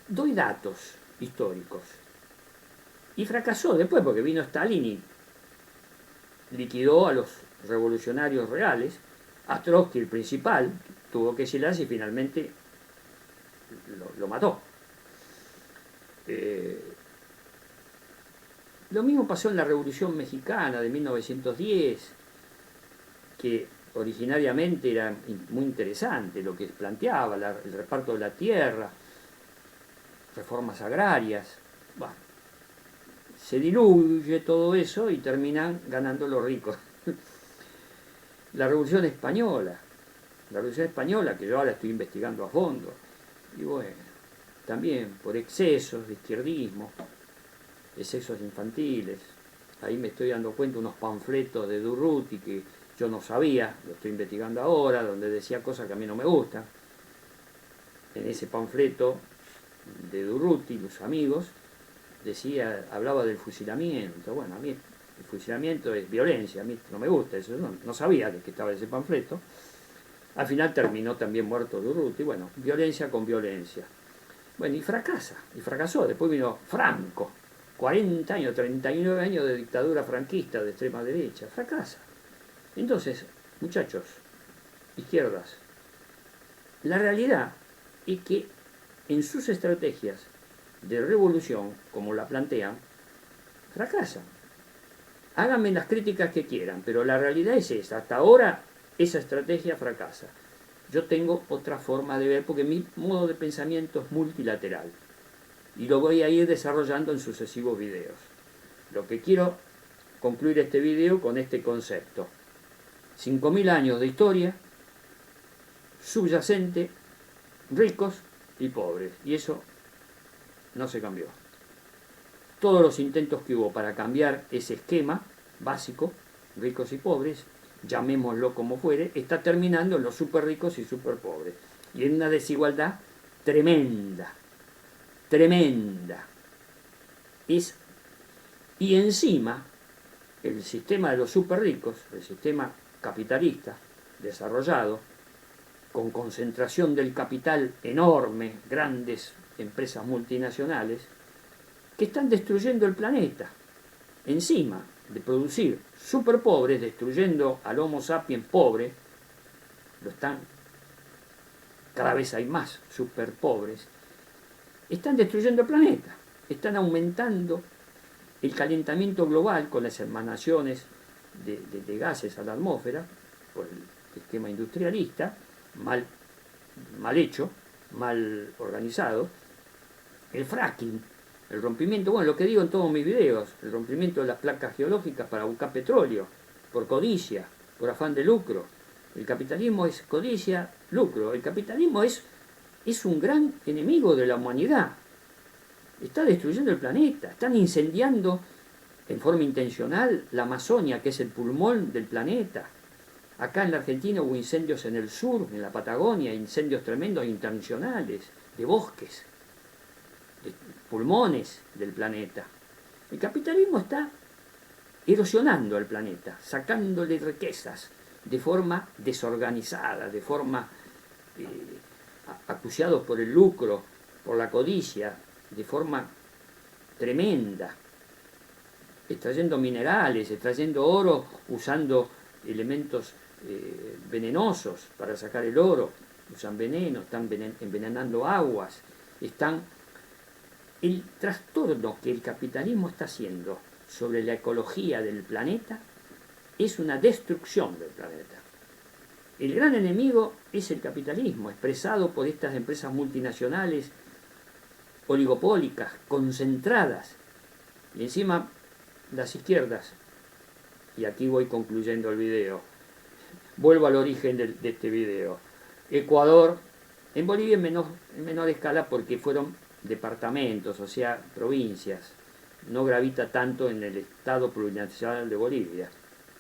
Doy datos históricos. Y fracasó después, porque vino Stalin y liquidó a los revolucionarios reales. A Trotsky, el principal, tuvo que exilarse y finalmente lo mató. Lo mismo pasó en la Revolución Mexicana de 1910, que originariamente era muy interesante lo que planteaba, el reparto de la tierra, reformas agrarias. Bueno, se diluye todo eso y terminan ganando los ricos. La Revolución Española, que yo ahora estoy investigando a fondo, y bueno, también por excesos de izquierdismo, excesos infantiles. Ahí me estoy dando cuenta unos panfletos de Durruti que yo no sabía, lo estoy investigando ahora, donde decía cosas que a mí no me gustan. En ese panfleto de Durruti, los amigos, hablaba del fusilamiento. Bueno, a mí el fusilamiento es violencia, a mí no me gusta eso, no sabía de qué estaba ese panfleto. Al final terminó también muerto Durruti. Bueno, violencia con violencia. Bueno, y fracasó. Después vino Franco, 40 años, 39 años de dictadura franquista de extrema derecha. Fracasa. Entonces, muchachos, izquierdas, la realidad es que en sus estrategias de revolución, como la plantean, fracasan. Háganme las críticas que quieran, pero la realidad es esa. Hasta ahora esa estrategia fracasa. Yo tengo otra forma de ver porque mi modo de pensamiento es multilateral y lo voy a ir desarrollando en sucesivos videos. Lo que quiero concluir este video con este concepto. 5.000 años de historia subyacente, ricos y pobres, y eso no se cambió. Todos los intentos que hubo para cambiar ese esquema básico, ricos y pobres, llamémoslo como fuere, está terminando en los súper ricos y súper pobres. Y en una desigualdad tremenda, tremenda. Y encima, el sistema de los súper ricos, el sistema capitalista desarrollado, con concentración del capital enorme, grandes empresas multinacionales, que están destruyendo el planeta. Encima de producir super pobres, destruyendo al Homo sapiens pobre, cada vez hay más super pobres, están destruyendo el planeta, están aumentando el calentamiento global con las emanaciones de gases a la atmósfera, por el esquema industrialista, mal hecho, mal organizado, el fracking, el rompimiento, bueno, lo que digo en todos mis videos, el rompimiento de las placas geológicas para buscar petróleo, por codicia, por afán de lucro. El capitalismo es codicia, lucro. El capitalismo es un gran enemigo de la humanidad. Está destruyendo el planeta, están incendiando en forma intencional la Amazonia, que es el pulmón del planeta. Acá en la Argentina hubo incendios en el sur, en la Patagonia, incendios tremendos internacionales, de bosques, de pulmones del planeta. El capitalismo está erosionando al planeta, sacándole riquezas de forma desorganizada, de forma acuciados por el lucro, por la codicia, de forma tremenda, extrayendo minerales, extrayendo oro, usando elementos venenosos para sacar el oro, usan veneno, están envenenando aguas, el trastorno que el capitalismo está haciendo sobre la ecología del planeta es una destrucción del planeta. El gran enemigo es el capitalismo, expresado por estas empresas multinacionales, oligopólicas, concentradas. Y encima las izquierdas, y aquí voy concluyendo el video, vuelvo al origen de este video. Ecuador, en Bolivia en menor escala porque fueron departamentos, o sea, provincias. No gravita tanto en el Estado plurinacional de Bolivia.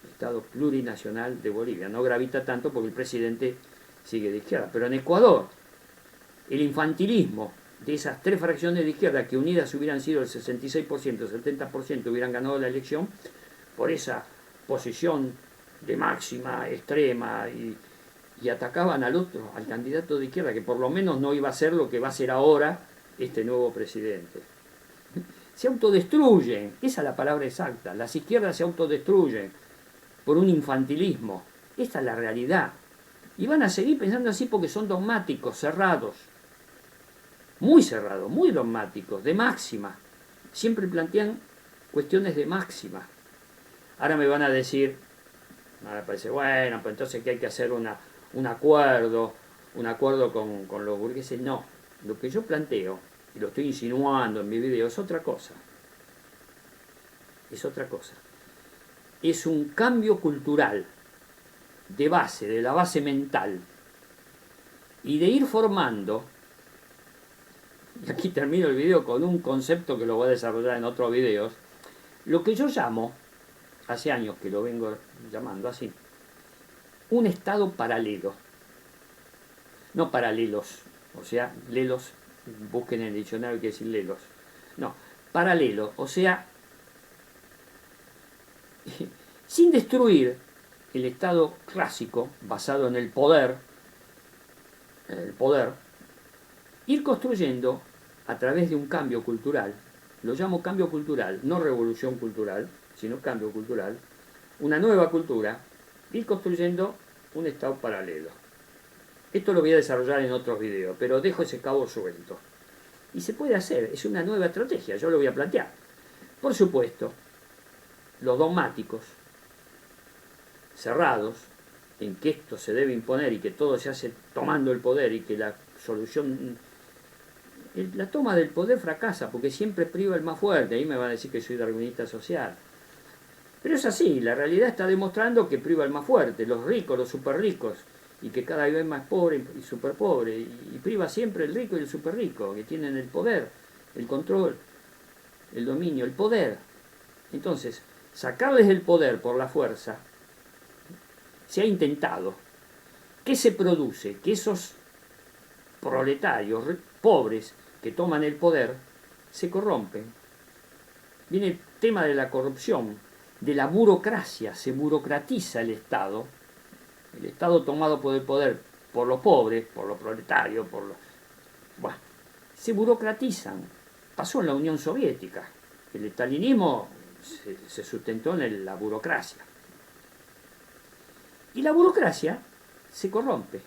Estado plurinacional de Bolivia. No gravita tanto porque el presidente sigue de izquierda. Pero en Ecuador, el infantilismo de esas tres fracciones de izquierda que unidas hubieran sido el 66%, el 70% hubieran ganado la elección, por esa posición de máxima, extrema, y atacaban al candidato de izquierda, que por lo menos no iba a ser lo que va a ser ahora este nuevo presidente. Se autodestruyen, esa es la palabra exacta, las izquierdas se autodestruyen por un infantilismo, esta es la realidad, y van a seguir pensando así porque son dogmáticos, cerrados, muy dogmáticos, de máxima, siempre plantean cuestiones de máxima. Ahora me van a decir, me parece, bueno, pues entonces que hay que hacer un acuerdo con los burgueses. No, lo que yo planteo, y lo estoy insinuando en mi video, es otra cosa. Es otra cosa. Es un cambio cultural de base, de la base mental, y de ir formando, y aquí termino el video con un concepto que lo voy a desarrollar en otros videos, lo que yo llamo, hace años que lo vengo llamando así, un estado paralelo. No paralelos, o sea, lelos, busquen en el diccionario que decir lelos. No, paralelo, o sea, sin destruir el estado clásico basado en el poder, ir construyendo a través de un cambio cultural, lo llamo cambio cultural, no revolución cultural, sino cambio cultural, una nueva cultura, ir construyendo un estado paralelo. Esto lo voy a desarrollar en otros videos, pero dejo ese cabo suelto. Y se puede hacer, es una nueva estrategia, yo lo voy a plantear. Por supuesto, los dogmáticos, cerrados, en que esto se debe imponer y que todo se hace tomando el poder y que la solución, la toma del poder fracasa porque siempre priva el más fuerte. Ahí me van a decir que soy darwinista social. Pero es así, la realidad está demostrando que priva el más fuerte, los ricos, los super ricos, y que cada vez más pobre y super pobre, y priva siempre el rico y el super rico, que tienen el poder, el control, el dominio, el poder. Entonces, sacarles el poder por la fuerza, se ha intentado. ¿Qué se produce? Que esos proletarios pobres que toman el poder se corrompen. Viene el tema de la corrupción, de la burocracia, se burocratiza el Estado tomado por el poder, por los pobres, por los proletarios, bueno, se burocratizan. Pasó en la Unión Soviética. El estalinismo se sustentó en la burocracia. Y la burocracia se corrompe.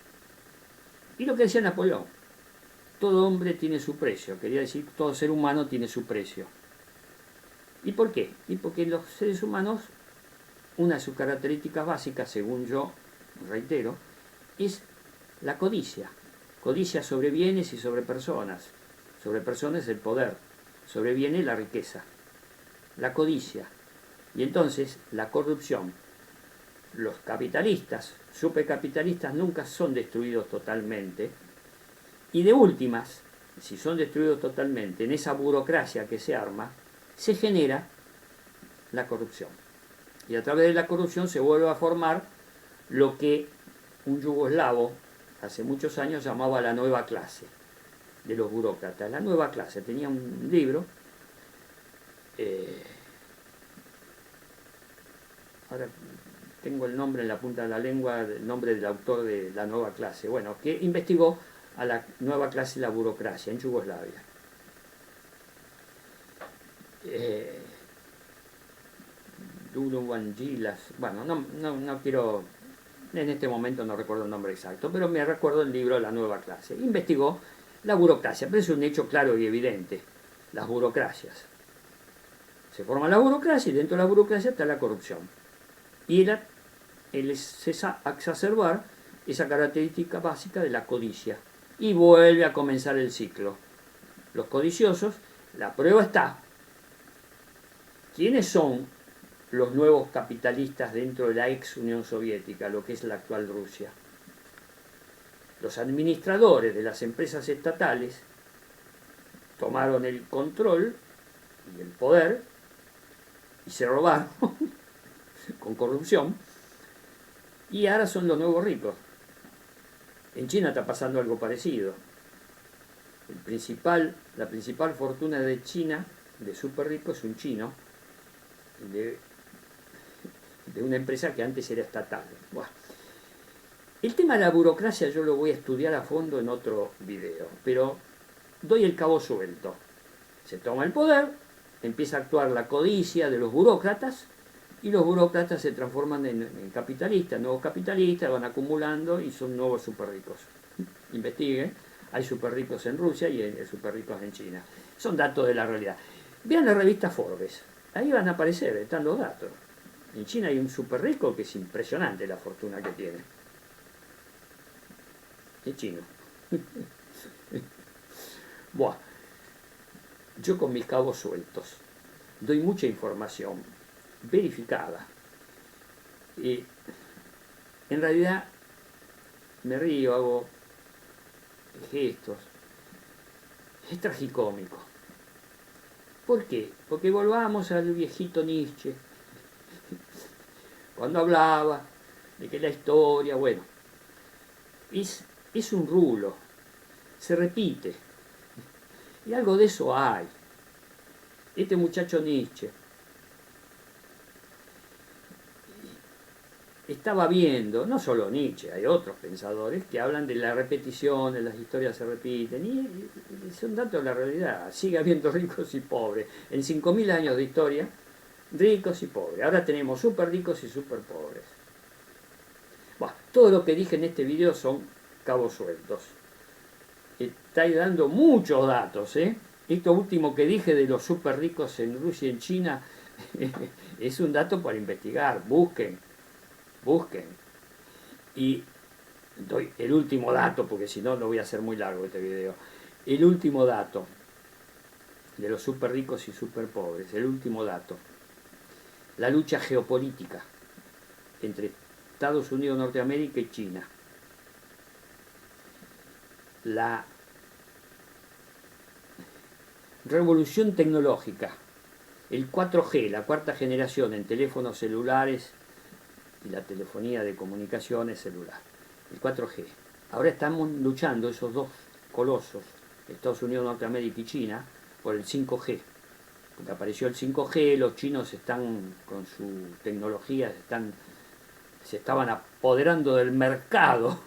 Y lo que decía Napoleón, todo hombre tiene su precio, quería decir, todo ser humano tiene su precio. ¿Y por qué? Y porque los seres humanos, una de sus características básicas, según yo reitero, es la codicia. Codicia sobre bienes y sobre personas. Sobre personas el poder, sobre bienes la riqueza. La codicia. Y entonces la corrupción. Los capitalistas, supercapitalistas, nunca son destruidos totalmente. Y de últimas, si son destruidos totalmente, en esa burocracia que se arma, se genera la corrupción. Y a través de la corrupción se vuelve a formar lo que un yugoslavo hace muchos años llamaba la nueva clase de los burócratas. La nueva clase tenía un libro, ahora tengo el nombre en la punta de la lengua, el nombre del autor de la nueva clase, bueno, que investigó a la nueva clase de la burocracia en Yugoslavia. Bueno, no quiero, en este momento no recuerdo el nombre exacto, pero me recuerdo el libro La nueva clase. Investigó la burocracia, pero es un hecho claro y evidente, las burocracias. Se forma la burocracia y dentro de la burocracia está la corrupción. Y el exacerbar esa característica básica de la codicia. Y vuelve a comenzar el ciclo. Los codiciosos, la prueba está. ¿Quiénes son los nuevos capitalistas dentro de la ex Unión Soviética, lo que es la actual Rusia? Los administradores de las empresas estatales tomaron el control y el poder y se robaron con corrupción y ahora son los nuevos ricos. En China está pasando algo parecido. La principal fortuna de China, de súper rico, es un chino de una empresa que antes era estatal. Bueno, el tema de la burocracia yo lo voy a estudiar a fondo en otro video, pero doy el cabo suelto. Se toma el poder, empieza a actuar la codicia de los burócratas y los burócratas se transforman en capitalistas, nuevos capitalistas, van acumulando y son nuevos súper ricos. Investiguen, hay súper ricos en Rusia y hay súper ricos en China. Son datos de la realidad. Vean la revista Forbes, ahí van a aparecer, están los datos. En China hay un súper rico que es impresionante la fortuna que tiene. Es chino. Buah. Yo con mis cabos sueltos doy mucha información verificada. Y en realidad me río, hago gestos. Es tragicómico. ¿Por qué? Porque volvamos al viejito Nietzsche, cuando hablaba de que la historia, bueno, es un rulo, se repite, y algo de eso hay. Este muchacho Nietzsche estaba viendo, no solo Nietzsche, hay otros pensadores que hablan de la repetición, de las historias se repiten, y son datos de la realidad. Sigue habiendo ricos y pobres. En 5.000 años de historia, ricos y pobres. Ahora tenemos súper ricos y súper pobres. Bueno, todo lo que dije en este video son cabos sueltos. Estáis dando muchos datos, ¿eh? Esto último que dije de los súper ricos en Rusia y en China, Es un dato para investigar, busquen, busquen. Y doy el último dato, porque si no, no voy a hacer muy largo este video. El último dato de los súper ricos y súper pobres, el último dato. La lucha geopolítica entre Estados Unidos, Norteamérica y China. La revolución tecnológica, el 4G, la cuarta generación en teléfonos celulares y la telefonía de comunicaciones celular, el 4G. Ahora estamos luchando esos dos colosos, Estados Unidos, Norteamérica y China, por el 5G. Porque apareció el 5G, los chinos están con su tecnología, se estaban apoderando del mercado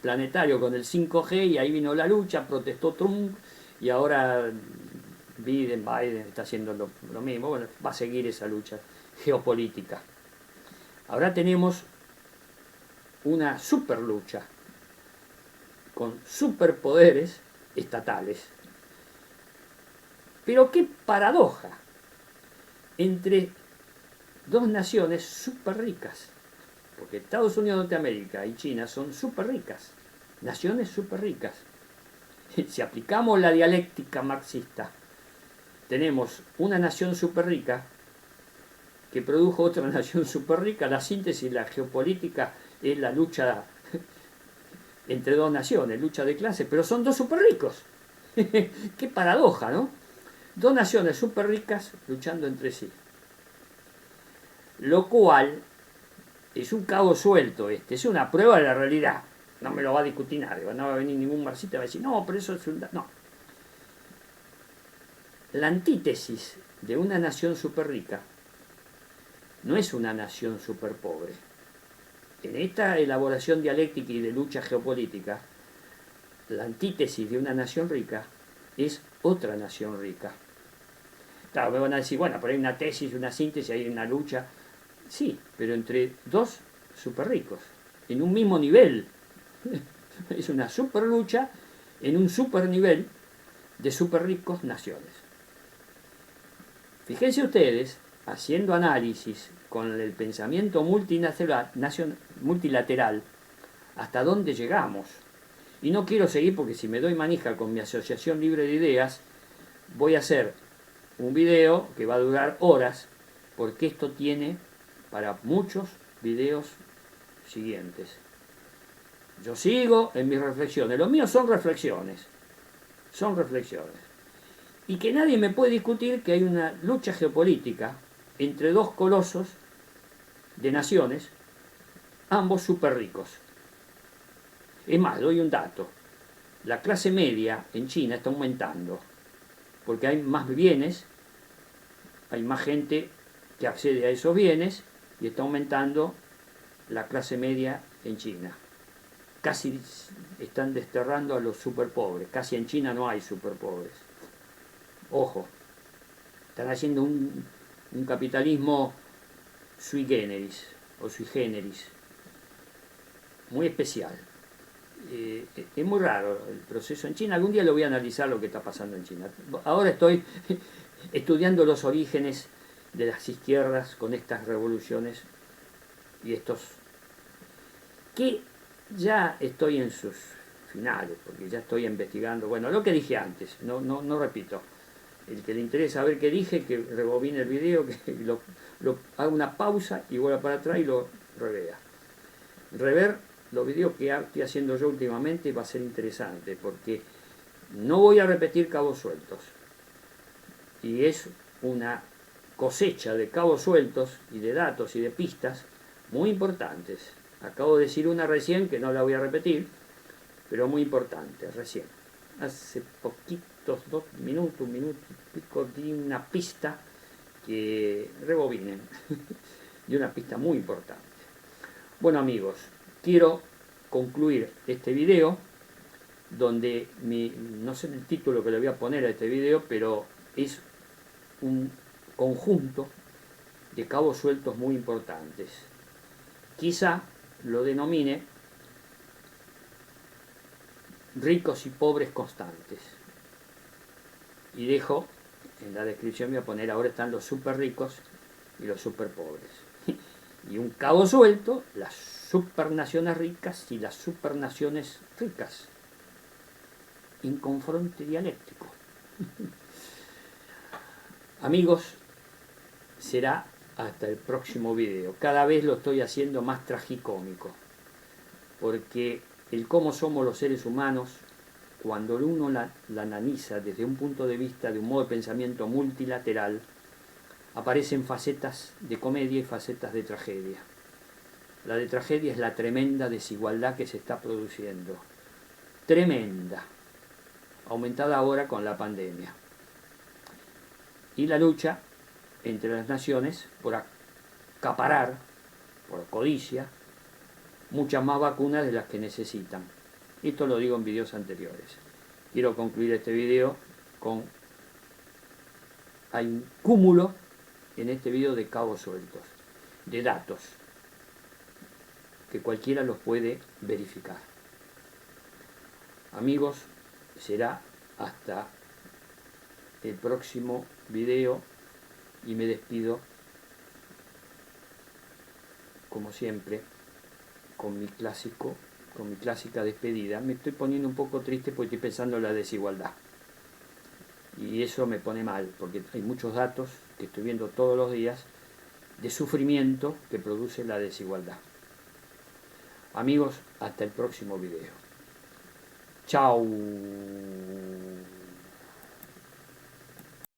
planetario con el 5G y ahí vino la lucha, protestó Trump y ahora Biden está haciendo lo mismo. Bueno, va a seguir esa lucha geopolítica. Ahora tenemos una super lucha con superpoderes estatales. Pero qué paradoja entre dos naciones súper ricas, porque Estados Unidos, Norteamérica y China son súper ricas, naciones súper ricas. Si aplicamos la dialéctica marxista, tenemos una nación súper rica que produjo otra nación súper rica. La síntesis, la geopolítica es la lucha entre dos naciones, lucha de clases, pero son dos súper ricos. Qué paradoja, ¿no? Dos naciones súper ricas luchando entre sí. Lo cual es un cabo suelto es una prueba de la realidad. No me lo va a discutir nadie, no va a venir ningún marxista y va a decir, no, pero eso es un... No. La antítesis de una nación súper rica no es una nación súper pobre. En esta elaboración dialéctica y de lucha geopolítica, la antítesis de una nación rica es otra nación rica. Claro, me van a decir, bueno, pero hay una tesis, una síntesis, hay una lucha. Sí, pero entre dos súper ricos, en un mismo nivel. Es una super lucha en un super nivel de súper ricos naciones. Fíjense ustedes, haciendo análisis con el pensamiento multilateral, hasta dónde llegamos. Y no quiero seguir porque si me doy manija con mi asociación libre de ideas, voy a hacer un video que va a durar horas, porque esto tiene para muchos videos siguientes. Yo sigo en mis reflexiones, los míos son reflexiones, y que nadie me puede discutir que hay una lucha geopolítica entre dos colosos de naciones, ambos súper ricos. Es más, doy un dato, la clase media en China está aumentando, porque hay más bienes, hay más gente que accede a esos bienes y está aumentando la clase media en China. Casi están desterrando a los superpobres, casi en China no hay superpobres. Ojo, están haciendo un capitalismo sui generis o sui generis, muy especial. Es muy raro el proceso en China. Algún día lo voy a analizar lo que está pasando en China. Ahora estoy estudiando los orígenes de las izquierdas con estas revoluciones y estos que ya estoy en sus finales, porque ya estoy investigando. Bueno, lo que dije antes, no repito. El que le interesa ver qué dije, que rebobine el video, que haga una pausa y vuelva para atrás y lo revea. Rever los videos que estoy haciendo yo últimamente va a ser interesante, porque no voy a repetir cabos sueltos. Y es una cosecha de cabos sueltos y de datos y de pistas muy importantes. Acabo de decir una recién que no la voy a repetir, pero muy importante, recién. Hace poquitos, 2 minutos, 1 minuto y pico, di una pista que rebobinen, de una pista muy importante. Bueno amigos, quiero concluir este video donde no sé el título que le voy a poner a este video, pero es un conjunto de cabos sueltos muy importantes. Quizá lo denomine ricos y pobres constantes. Y dejo En la descripción voy a poner, ahora están los super ricos y los super pobres. Y un cabo suelto, las supernaciones ricas y las supernaciones ricas. En confronte dialéctico. Amigos, será hasta el próximo video. Cada vez lo estoy haciendo más tragicómico, porque el cómo somos los seres humanos, cuando uno la analiza desde un punto de vista de un modo de pensamiento multilateral, aparecen facetas de comedia y facetas de tragedia. La de tragedia es la tremenda desigualdad que se está produciendo. Tremenda. Aumentada ahora con la pandemia. Y la lucha entre las naciones por acaparar, por codicia, muchas más vacunas de las que necesitan. Esto lo digo en videos anteriores. Quiero concluir este video con... Hay un cúmulo en este video de cabos sueltos, de datos, que cualquiera los puede verificar. Amigos, será hasta el próximo video y me despido, como siempre, con mi clásica despedida. Me estoy poniendo un poco triste porque estoy pensando en la desigualdad. Y eso me pone mal, porque hay muchos datos que estoy viendo todos los días de sufrimiento que produce la desigualdad. Amigos, hasta el próximo video. Chao.